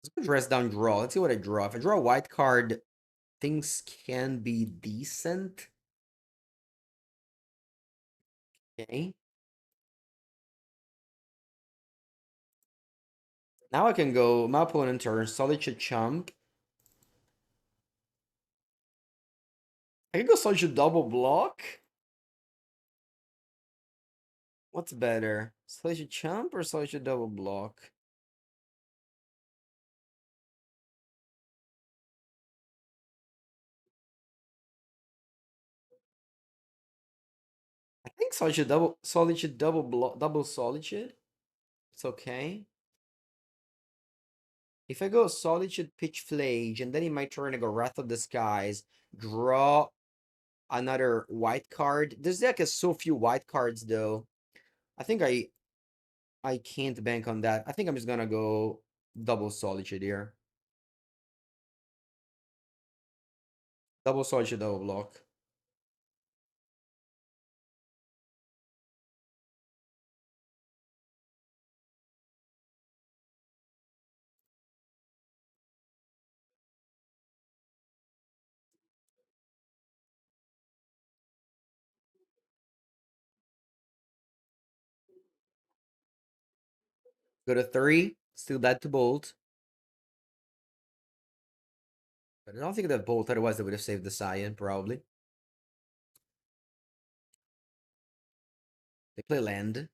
Let's go dress down draw. Let's see what I draw. If I draw a white card, things can be decent. Okay. Now I can go my opponent turn, Solitude Chump. I can go Solitude Double Block. What's better? Solitude Chump or Solitude Double Block? I think Solitude Double Block, Double Solitude. It's okay. If I go Solitude Pitch Flage, and then in my turn I go Wrath of the Skies, draw another white card. This deck has so few white cards though. I think I can't bank on that. I think I'm just gonna go Double Solitude here. Double Solitude, Double Block. Go to 3, still dead to Bolt. But I don't think that Bolt, otherwise they would have saved the Cyan, probably. They play land.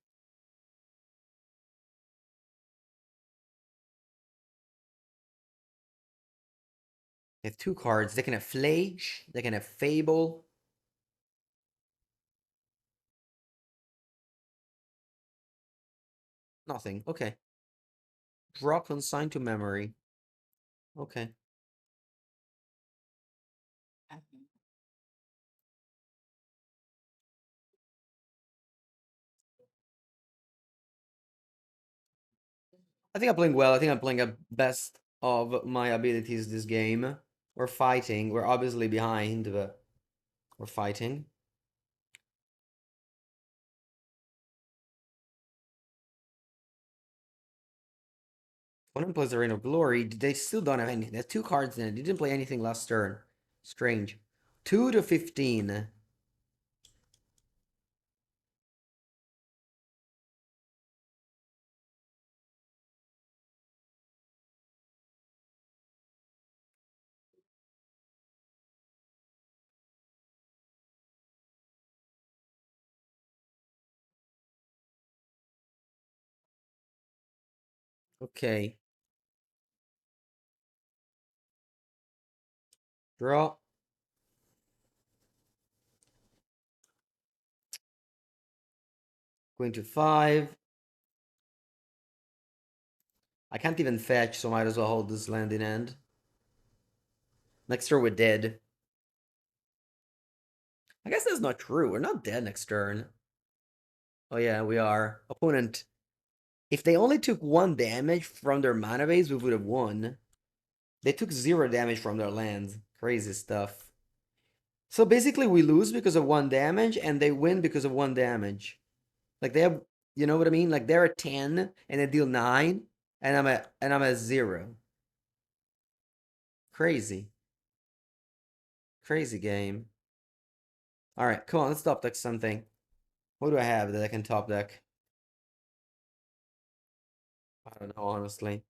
They have 2 cards. They can have Flage, they can have Fable. Nothing. Okay. Draw Consign to Memory. Okay. I think I'm playing well. I think I'm playing at best of my abilities this game. We're fighting. We're obviously behind, but we're fighting. Opponent plays the Reign of Glory. They still don't have anything. They have 2 cards in it. They didn't play anything last turn. Strange. 2 to 15. Okay. Draw. Going to 5. I can't even fetch, so might as well hold this land in hand. Next turn we're dead. I guess that's not true. We're not dead next turn. Oh yeah, we are. Opponent. If they only took 1 damage from their mana base, we would have won. They took 0 damage from their lands. Crazy stuff. So basically, we lose because of 1 damage, and they win because of 1 damage. Like they have, you know what I mean? Like they're at 10 and they deal 9, and I'm at 0. Crazy, crazy game. All right, come on, let's top deck something. What do I have that I can top deck? I don't know, honestly.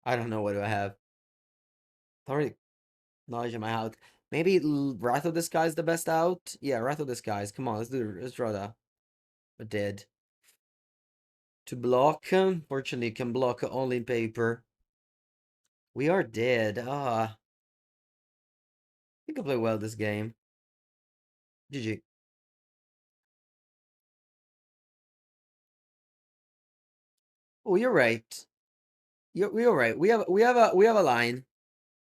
I don't know what do I have. Already knowledge in my out. Maybe Wrath of Disguise the best out. Yeah, Wrath of Disguise. Come on, let's draw that. A dead. To block, fortunately, can block only in paper. We are dead. I think I play well this game. GG. Oh, you're right. You're right. We have a line.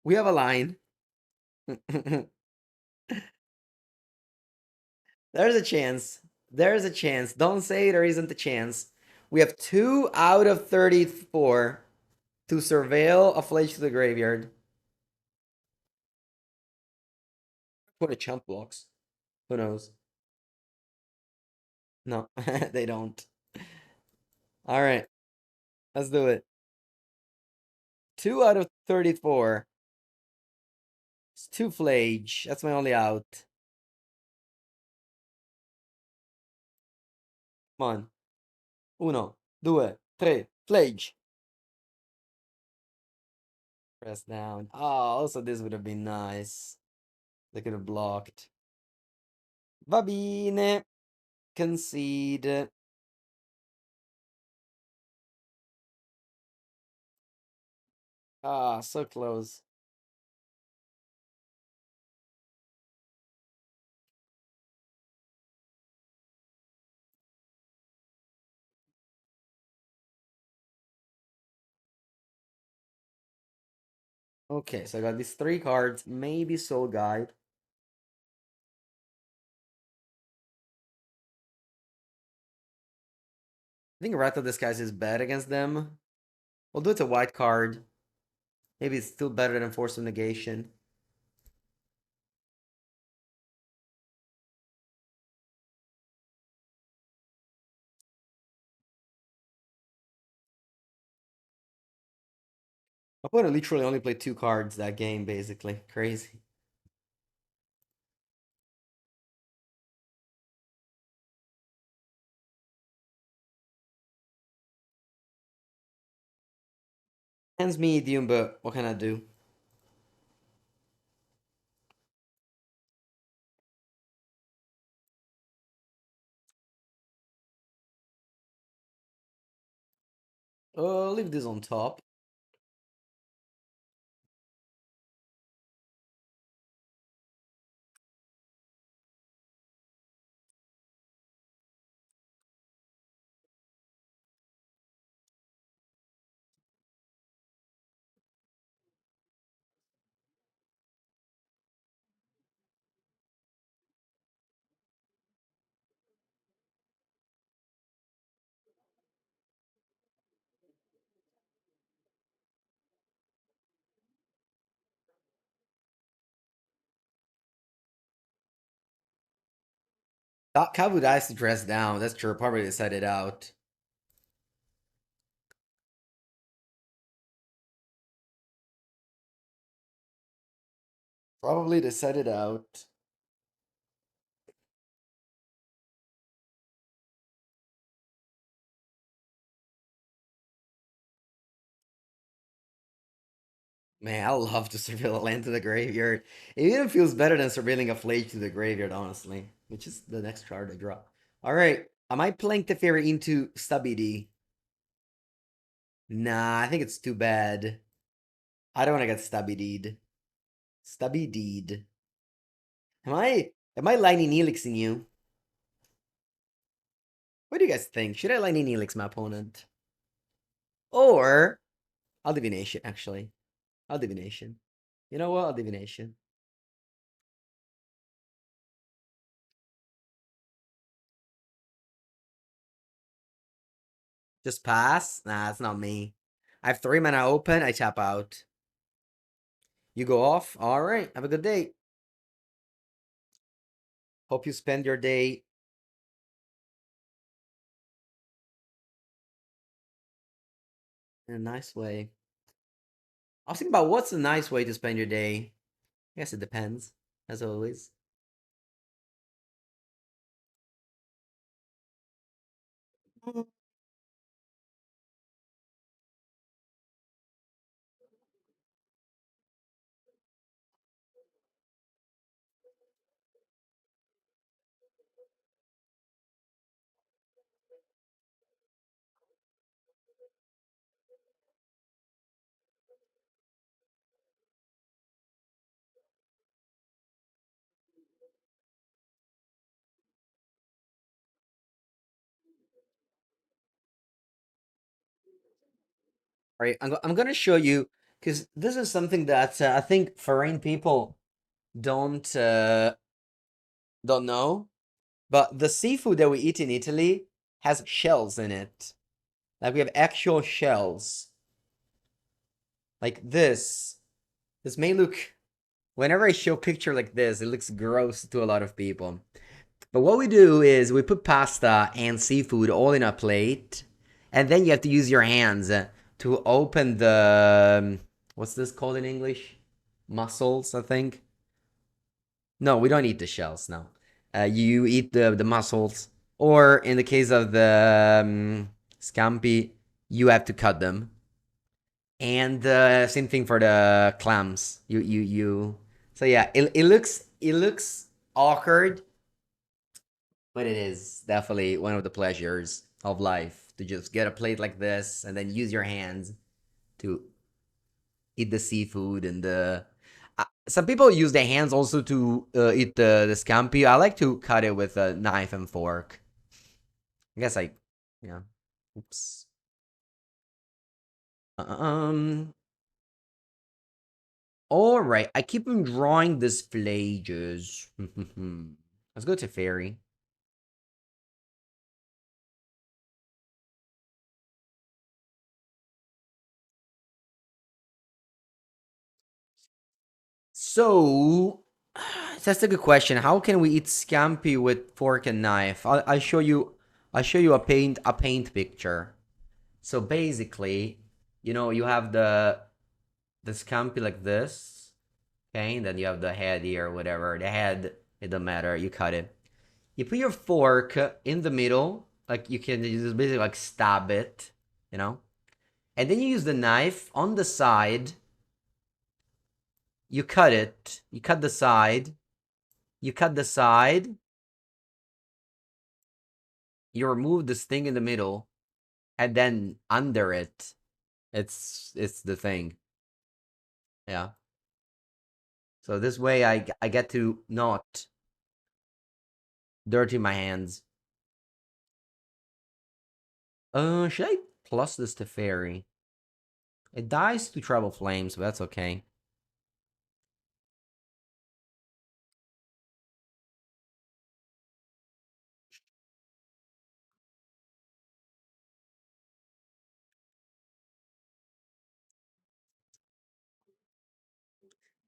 We have a line. There's a chance. There's a chance. Don't say there isn't a chance. We have 2 out of 34 to surveil a fledge to the graveyard. What a chump blocks. Who knows? No, they don't. All right, let's do it. 2 out of 34. It's 2 flage. That's my only out. Come on. Uno, due, tre, flage. Press down. Oh, also this would have been nice. They could have blocked. Va bene. Concede. Ah, so close. Okay, so I got these 3 cards. Maybe Soul Guide. I think Wrath of Disguise is bad against them. We'll do it to white card. Maybe it's still better than Force of Negation. My opponent literally only played 2 cards that game, basically. Crazy. Hands medium, but what can I do? Leave this on top. Kabu dies to dress down. That's true. Probably decided out. Probably decided out. Man, I love to surveil a land to the graveyard. It even feels better than surveilling a flage to the graveyard, honestly. Which is the next card I draw. Alright. I might plank the fairy into Stubby D. Nah, I think it's too bad. I don't want to get Stubby D'd. Stubby D'd. Am I lightning helixing you? What do you guys think? Should I lightning helix my opponent? Or I'll divination, actually. I'll divination. You know what? I'll divination. Just pass? Nah, it's not me. I have 3 mana open, I tap out. You go off? Alright, have a good day. Hope you spend your day in a nice way. I was thinking about what's a nice way to spend your day. I guess it depends, as always. All right, I'm gonna show you because this is something that I think foreign people don't uh, don't know. But the seafood that we eat in Italy has shells in it. Like we have actual shells. Like this. This may look, whenever I show a picture like this, it looks gross to a lot of people. But what we do is we put pasta and seafood all in a plate, and then you have to use your hands to open the what's this called in English? Mussels, I think. No, we don't eat the shells. No, you eat the mussels, or in the case of the scampi, you have to cut them. And same thing for the clams. You. So yeah, it looks awkward, but it is definitely one of the pleasures of life to just get a plate like this and then use your hands to eat the seafood and the. Some people use their hands also to eat the scampi. I like to cut it with a knife and fork. I guess I, yeah. Oops. Um. All right. I keep on drawing these flages. Let's go to fairy. So that's a good question. How can we eat scampi with fork and knife? I'll show you. I'll show you a paint picture. So basically, you have the scampi like this, okay, and then you have the head here, or whatever. The head, it doesn't matter. You cut it. You put your fork in the middle, like you can just basically like stab it, you know, and then you use the knife on the side. You cut it. You cut the side. You cut the side. You remove this thing in the middle, and then under it, it's the thing. Yeah. So this way, I get to not dirty my hands. Should I plus this to fairy? It dies to trouble flames, but that's okay.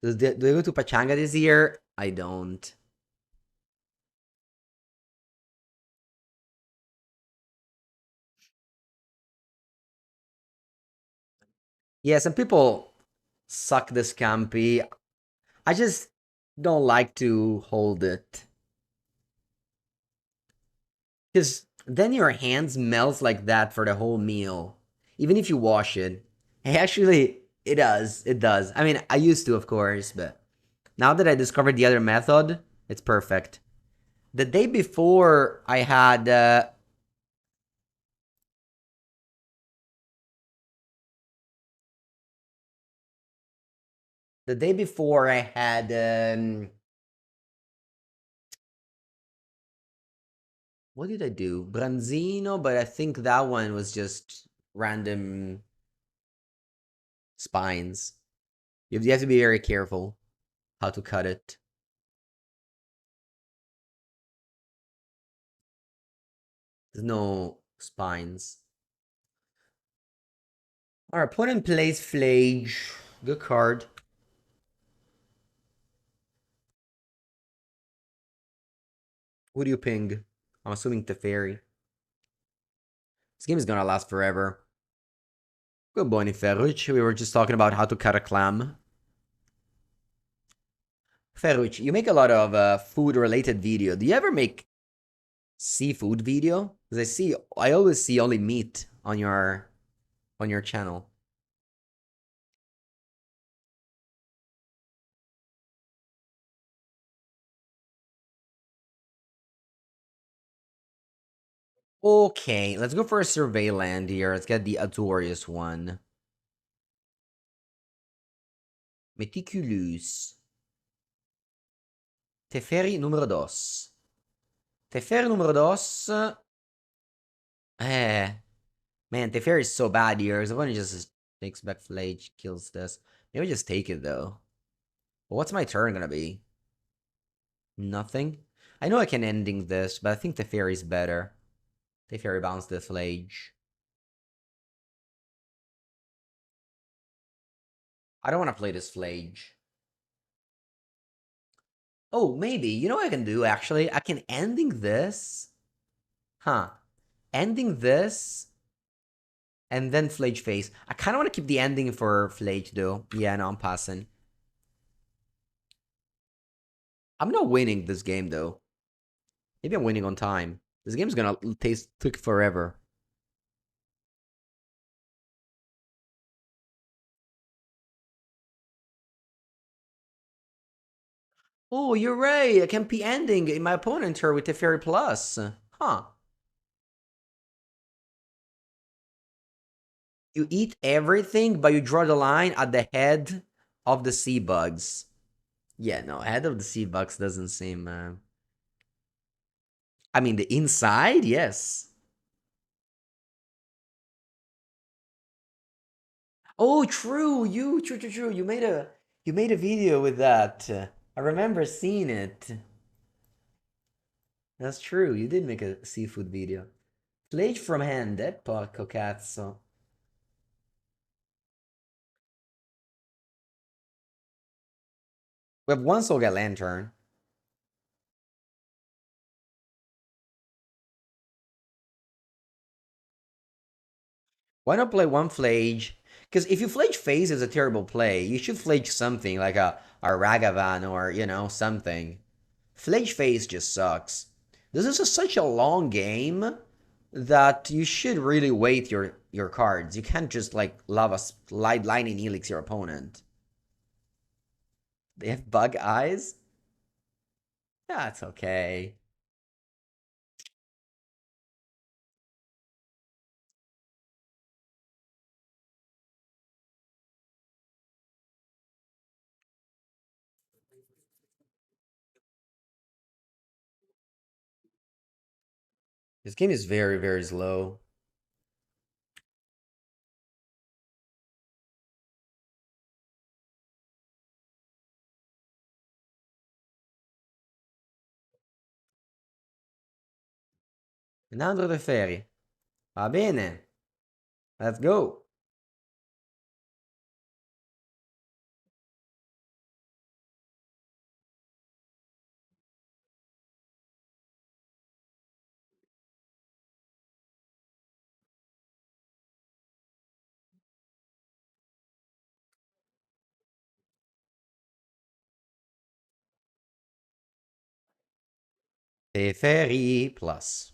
Do I go to Pachanga this year? I don't. Yeah, some people suck the scampi. I just don't like to hold it. Because then your hands melt like that for the whole meal. Even if you wash it. Actually, it does. It does. I mean, I used to, of course, but now that I discovered the other method, it's perfect. The day before I had the day before I had what did I do? Branzino, but I think that one was just random spines. You have to be very careful how to cut it. There's no spines. Alright, put in place Flage. Good card. Who do you ping? I'm assuming Teferi. This game is gonna last forever. Good boy, Ferrucci. We were just talking about how to cut a clam. Ferrucci, you make a lot of food-related video. Do you ever make seafood video? Because I always see only meat on your channel. Okay, let's go for a survey land here. Let's get the Azorius one. Meticulous. Teferi numero dos. Teferi numero dos. Eh. Man, Teferi is so bad here. Someone just takes back Flage, kills this. Maybe just take it though. But what's my turn gonna be? Nothing? I know I can ending this, but I think Teferi is better. Teferi bounce the Flage. I don't want to play this Flage. Oh, maybe. You know what I can do, actually? I can ending this. Huh. Ending this. And then Flage face. I kind of want to keep the ending for Flage, though. Yeah, no, I'm passing. I'm not winning this game, though. Maybe I'm winning on time. This game's gonna take forever. Oh, you're right. I can be ending in my opponent turn with Teferi Plus. Huh. You eat everything, but you draw the line at the head of the sea bugs. Yeah, no, head of the sea bugs doesn't seem. I mean, the inside, yes. Oh, true. True. You made a video with that. I remember seeing it. That's true. You did make a seafood video. Flage from hand, that porco cazzo. We have one Soul Lantern. Why not play one Flage? Because if you Flage Phase is a terrible play, you should Flage something like a Ragavan or, something. Flage Phase just sucks. This is such a long game that you should really wait your cards. You can't just like lava slide lightning helix your opponent. They have bug eyes? That's okay. This game is very, very slow. Nandro de Ferri. Va bene. Let's go. Teferi plus.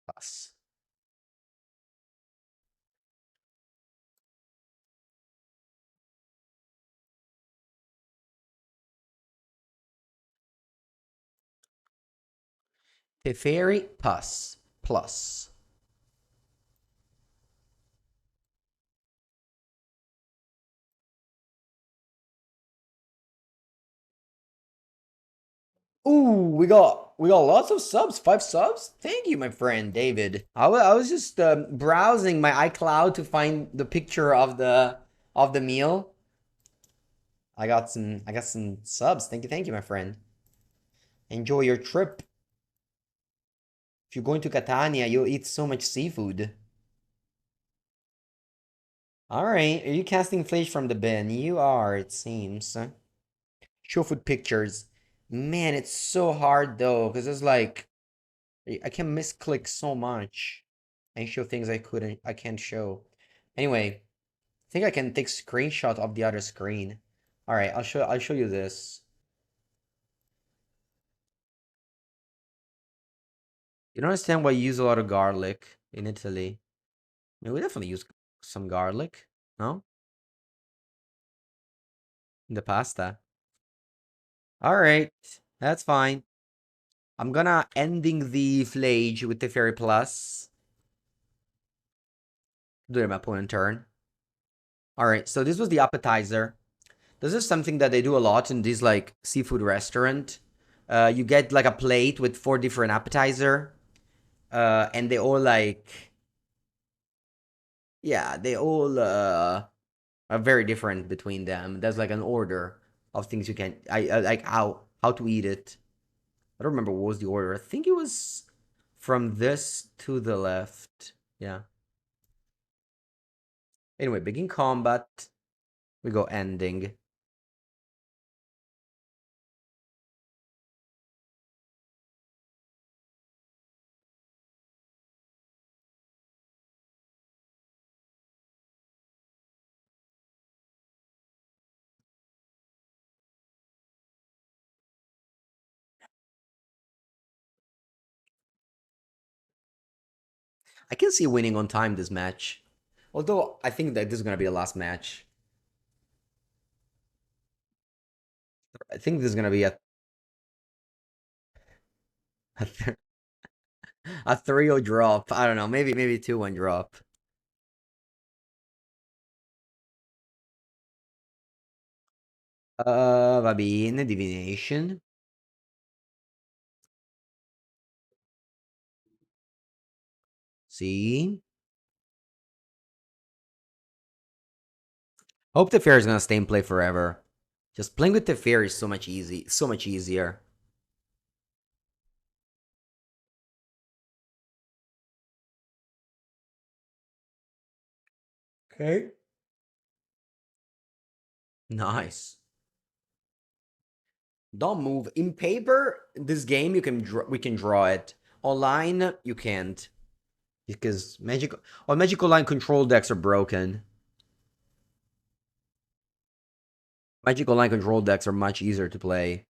Plus. Teferi plus. Plus. Ooh, we got lots of subs. 5 subs. Thank you, my friend David. I was just browsing my iCloud to find the picture of the meal. I got some subs. Thank you, my friend. Enjoy your trip. If you're going to Catania, you'll eat so much seafood. Alright, are you casting fish from the bin? You are, it seems. Show food pictures. Man, it's so hard though, because it's like I can misclick so much and show things I can't show. Anyway, I think I can take screenshot of the other screen. Alright, I'll show you this. You don't understand why you use a lot of garlic in Italy. I mean, we definitely use some garlic, no? In the pasta. Alright, that's fine. I'm gonna ending the flage with the fairy plus. Do my opponent turn. Alright, so this was the appetizer. This is something that they do a lot in this like seafood restaurant. You get like a plate with 4 different appetizer. And they all like yeah, they all are very different between them. There's like an order of things you can I like how to eat it. I don't remember what was the order. I think it was from this to the left. Yeah. Anyway, begin combat. We go ending. I can see winning on time this match. Although I think that this is gonna be the last match. I think this is gonna be a, a 3-0 drop. I don't know, maybe 2-1 drop. Va bene, divination. See. Hope the fair is gonna stay in play forever. Just playing with the fair is so much easier. Okay. Nice. Don't move. In paper, this game we can draw it. Online, you can't because magical line control decks are broken. Magical line control decks are much easier to play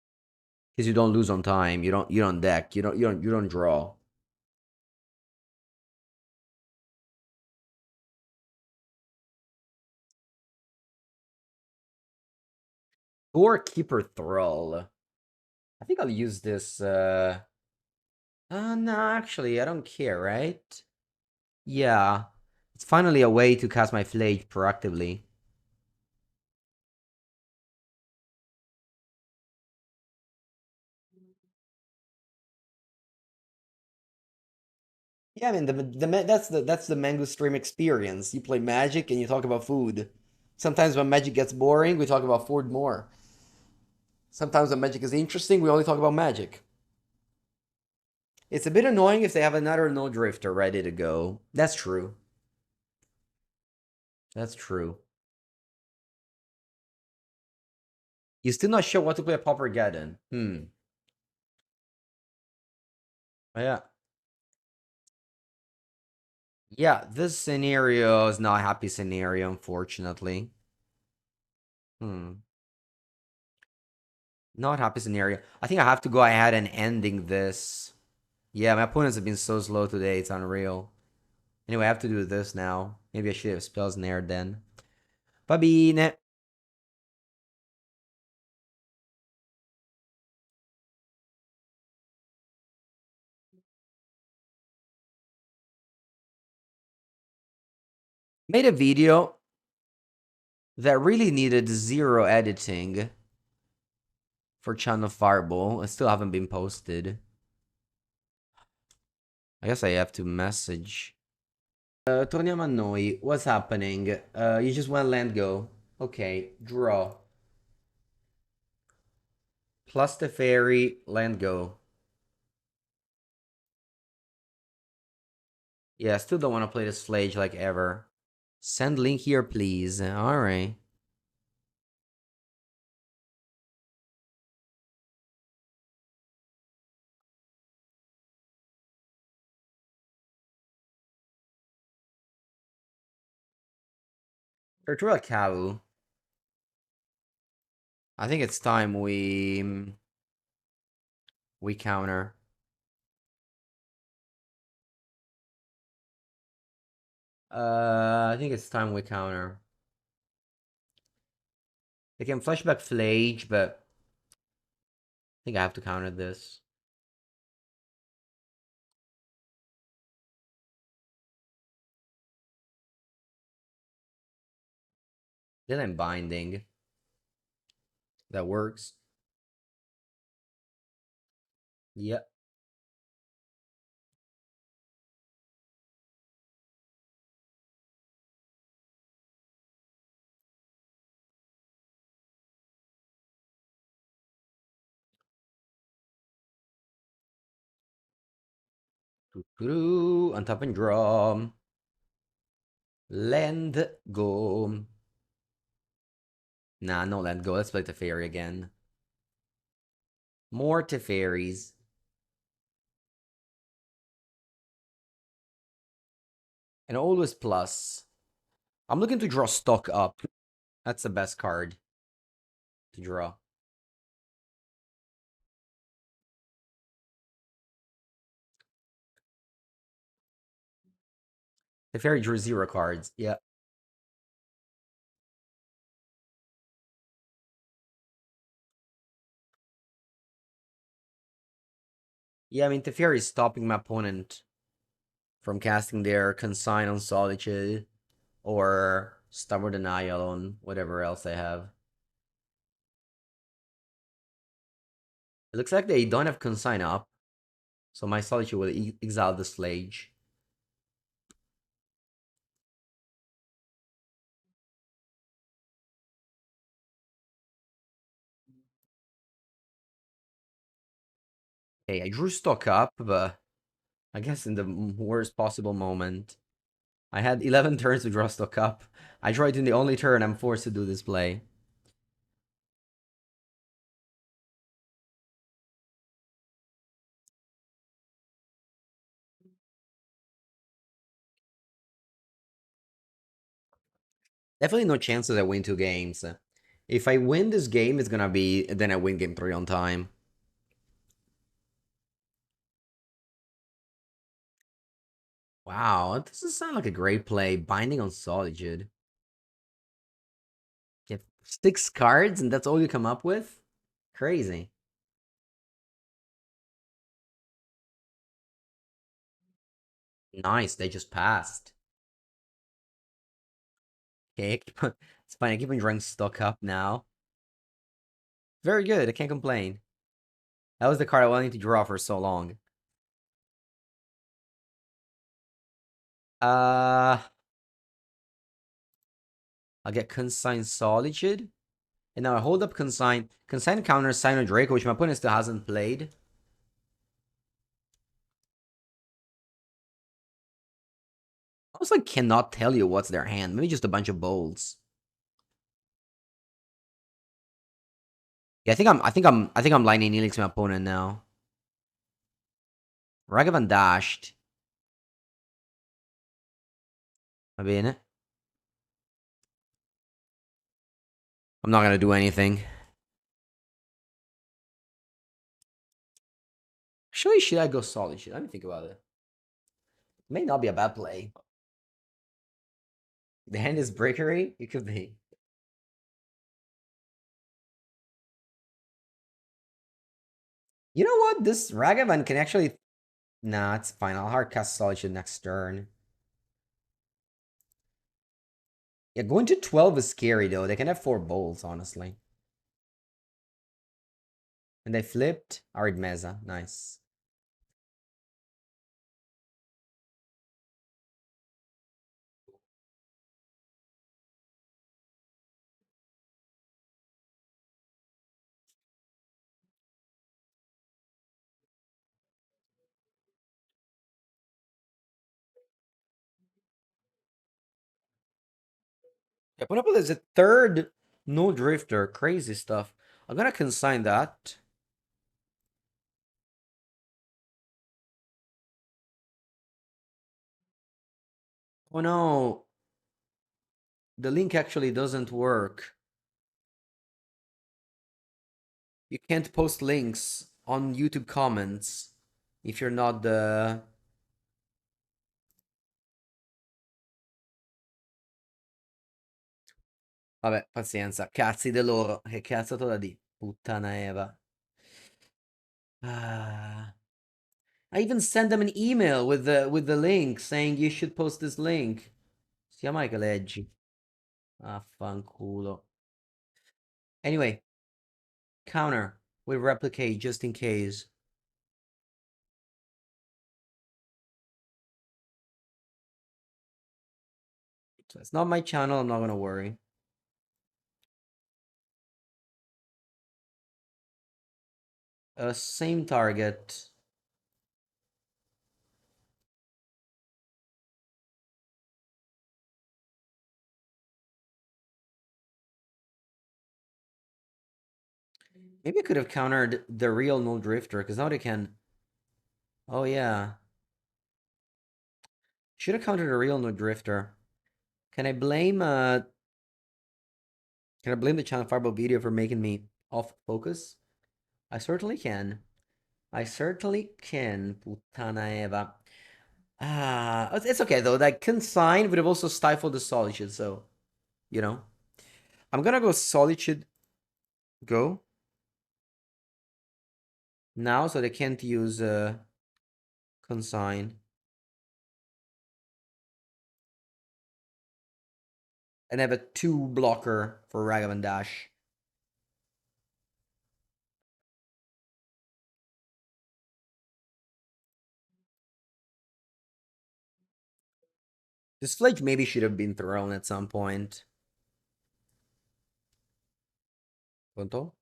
because you don't lose on time. You don't deck. You don't draw. Doorkeeper Thrall. I think I'll use this. No, actually, I don't care, right? Yeah, it's finally a way to cast my Flage proactively. Yeah, I mean that's the Mango stream experience. You play Magic and you talk about food. Sometimes when Magic gets boring, we talk about food more. Sometimes when Magic is interesting, we only talk about Magic. It's a bit annoying if they have another Nulldrifter ready to go. That's true. That's true. You still not sure what to play at Poppergeddon. Oh, yeah. Yeah, this scenario is not a happy scenario, unfortunately. Hmm. Not happy scenario. I think I have to go ahead and ending this. Yeah, my opponents have been so slow today, it's unreal. Anyway, I have to do this now. Maybe I should have spells nair then. Va bene. Made a video that really needed zero editing for Channel Fireball. It still haven't been posted. I guess I have to message. Torniamo a noi. What's happening? You just want land go. Okay, draw. Plus the fairy, land go. Yeah, I still don't want to play this Flage like ever. Send link here, please. Alright. Virtual Cow. I think it's time we counter. I think it's time we counter. They can flashback Flage, but I think I have to counter this. Then I'm binding. That works. Yep. Untap and draw. Land go. Nah, no land go. Let's play Teferi again. More Teferis. And always plus. I'm looking to draw stock up. That's the best card to draw. Teferi drew 0 cards. Yeah. Yeah, I mean, Teferi is stopping my opponent from casting their Consign on Solitude or Stubborn Denial on whatever else they have. It looks like they don't have Consign up, so my Solitude will exile the Slage. Okay, I drew stock up, but I guess in the worst possible moment. I had 11 turns to draw stock up. I tried in the only turn I'm forced to do this play. Definitely no chances I win 2 games. If I win this game, it's gonna be then I win game 3 on time. Wow, that doesn't sound like a great play. Binding on Solitude. You have 6 cards and that's all you come up with? Crazy. Nice, they just passed. Okay, it's fine. I keep on drawing stock up now. Very good. I can't complain. That was the card I wanted to draw for so long. Uh, I'll get Consign Solitude. And now I hold up Consign. Consign counters Sino Draco, which my opponent still hasn't played. I also cannot tell you what's their hand. Maybe just a bunch of bolts. Yeah, I think I'm lining Neelix my opponent now. Ragavan dashed. Va bene. I'm not gonna do anything. Actually, should I go Solitude? Let me think about it. May not be a bad play. The hand is breakery? It could be. You know what? This Ragavan can actually. Nah, it's fine. I'll hardcast Solitude next turn. Yeah, going to 12 is scary though. They can have 4 bolts, honestly. And they flipped Arid Mesa. Nice. Yeah, pineapple is a third Nulldrifter. Crazy stuff. I'm gonna consign that. Oh no, the link actually doesn't work. You can't post links on YouTube comments if you're not the... Vabbè, pazienza. Cazzi di loro. Che cazzo te la di? Puttana Eva. Ah. I even sent them an email with the link saying you should post this link. Sia mai che leggi. Affanculo. Anyway, counter with replicate just in case. So it's not my channel, I'm not gonna worry. Same target. Maybe I could have countered the real Nulldrifter, because now they can... Oh yeah. Should have countered the real Nulldrifter. Can I blame can I blame the channel Fireball Video for making me off focus? I certainly can. I certainly can, puttana Eva. Ah, it's okay though. That consign would have also stifled the Solitude, so, you know. I'm gonna go Solitude go now, so they can't use consign. And have a 2 blocker for Ragavan Dash. This Fledge maybe should have been thrown at some point. Pronto?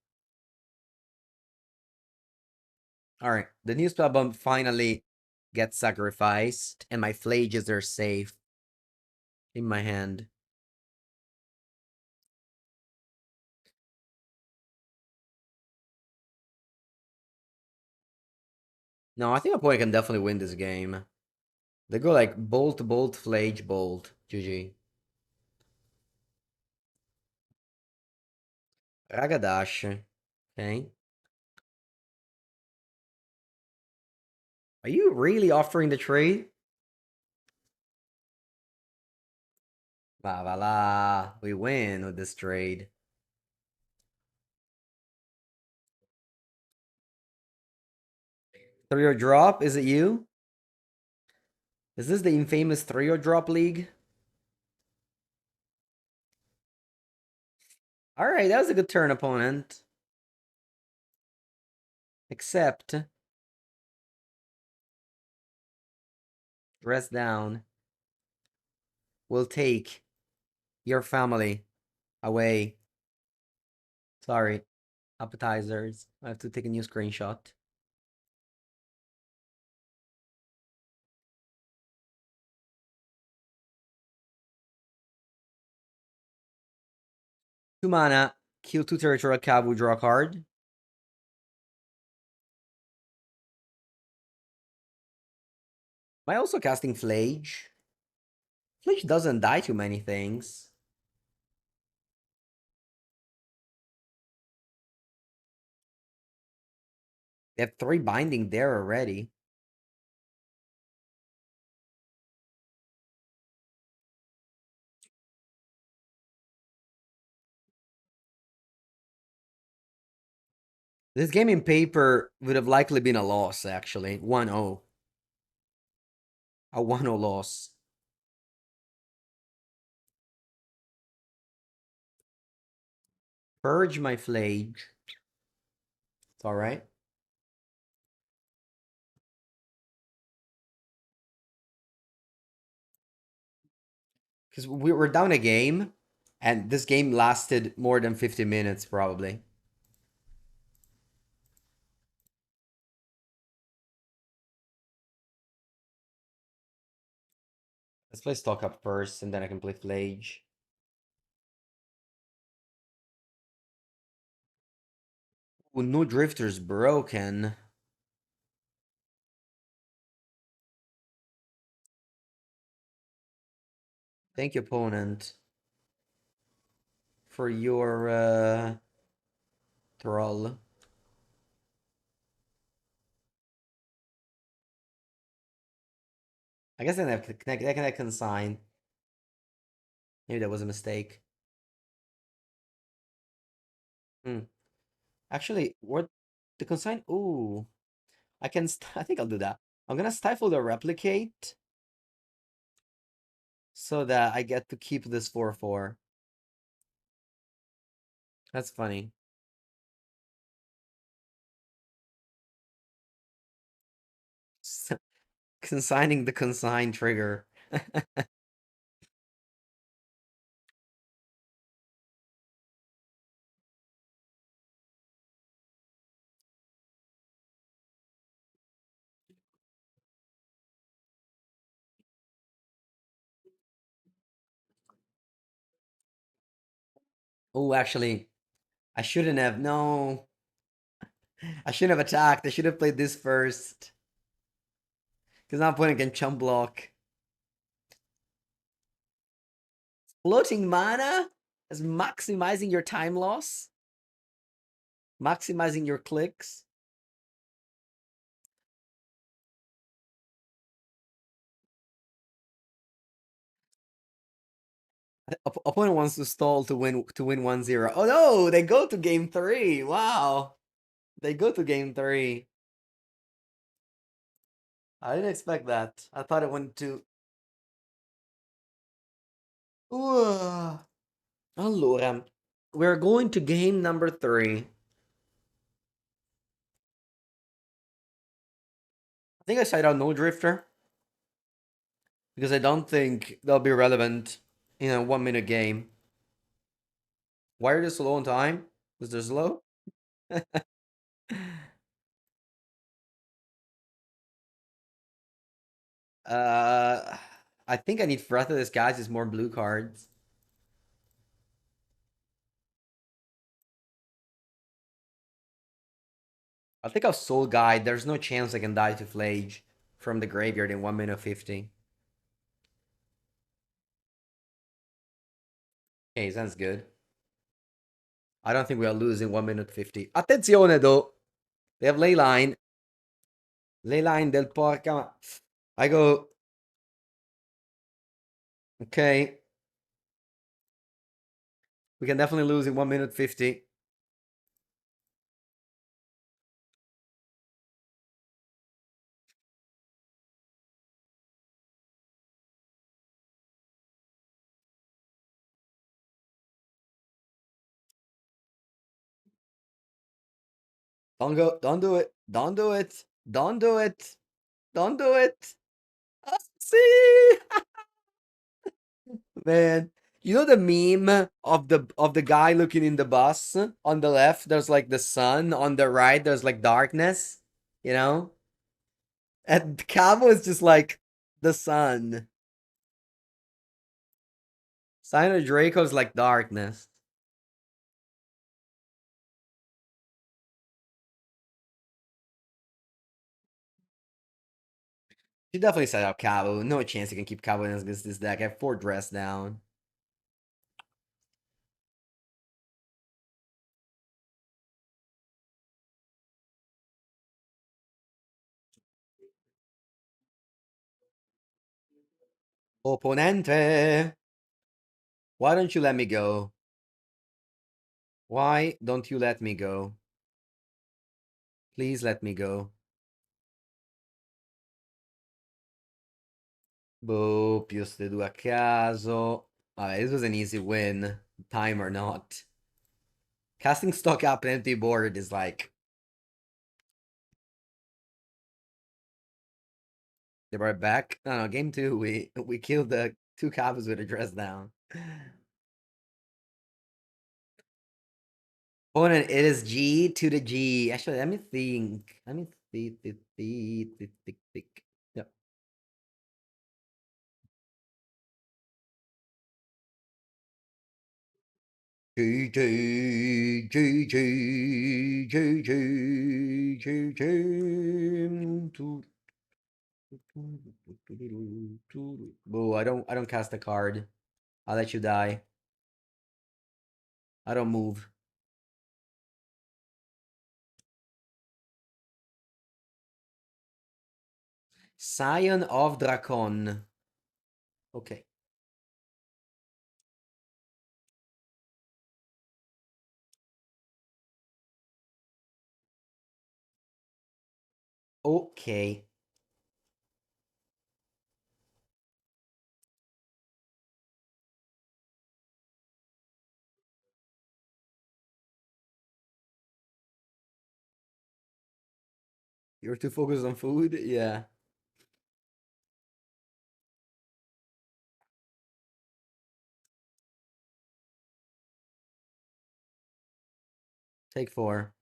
Alright, the new spell bomb finally gets sacrificed, and my Flages are safe in my hand. No, I think my opponent can definitely win this game. They go like Bolt, Bolt, Flage, Bolt. GG. Ragadash. Okay. Are you really offering the trade? Va va la. We win with this trade. Three-year drop? Is it you? Is this the infamous three-year drop league? Alright, that was a good turn, opponent. Except... Dress down. Will take your family away. Sorry. Appetizers. I have to take a new screenshot. Two mana. Kill two territorial Kabu, draw a card. Am I also casting Flage? Flage doesn't die to many things. They have 3 binding there already. This game in paper would have likely been a loss, actually. 1-0. A 1-0 loss. Purge my Flage. It's alright. Because we were down a game, and this game lasted more than 50 minutes, probably. Let's play stock up first, and then I can play Flage. Ooh, no drifter's broken. Thank you, opponent, for your troll. I guess I can have I can consign. Maybe that was a mistake. Hmm. Actually, what the consign? Ooh, I can. I think I'll do that. I'm gonna stifle the replicate so that I get to keep this 4/4. That's funny. Consigning the consign trigger. Oh, actually, I shouldn't have. No, I shouldn't have attacked. I should have played this first. Because now opponent can chump block. Floating mana is maximizing your time loss, maximizing your clicks. Opponent wants to stall to win 1-0. Oh no, they go to game 3. Wow. They go to game 3. I didn't expect that. I thought it went to. Ooh. Allora, we're going to game number 3. I think I side out Nulldrifter because I don't think they'll be relevant in a 1-minute game. Why are they slow on time? Because they're slow? uh, I think I need Breath of Disguise is more blue cards. I think I'll Soul Guide. There's no chance I can die to Flage from the graveyard in 1 minute 50. Okay, sounds good. I don't think we'll lose in 1 minute 50. Attenzione though. They have Leyline. Leyline del porca. I go. Okay. We can definitely lose in 1 minute 50. Don't go. Don't do it. Don't do it. Don't do it. Don't do it. Ah, see. Man, you know the meme of the guy looking in the bus on the left, there's like the sun, on the right there's like darkness, you know? And Cabo is just like the sun. Sign of Draco's like darkness. You definitely set out Cabo. No chance you can keep Cabo against this deck. I have 4 dress down. Opponente! Why don't you let me go? Why don't you let me go? Please let me go. Boh, più ste due a caso. Alright, this was an easy win, time or not. Casting stock up an empty board is like. They brought it back. No, no, game 2, we killed the 2 copies with a dress down. Opponent, it is G to the G. Actually, let me think. Let me think. Yep. GG, GG, GG, GG. Boo, I don't cast a card. I'll let you die. I don't move. Scion of Dracon. Okay. Okay. You're too focused on food? Yeah. Take 4.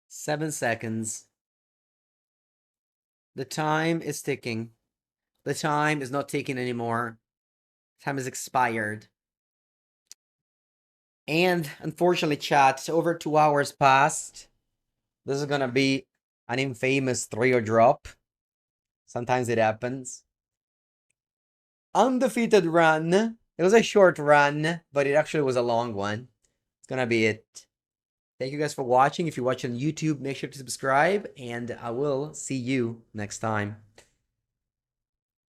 Seven seconds. The time is ticking. The time is not ticking anymore. Time is expired. And unfortunately, chat, over 2 hours passed. This is gonna be an infamous 3-or drop. Sometimes it happens. Undefeated run. It was a short run, but it actually was a long one. It's gonna be it. Thank you guys for watching. If you're watching on YouTube, make sure to subscribe, and I will see you next time.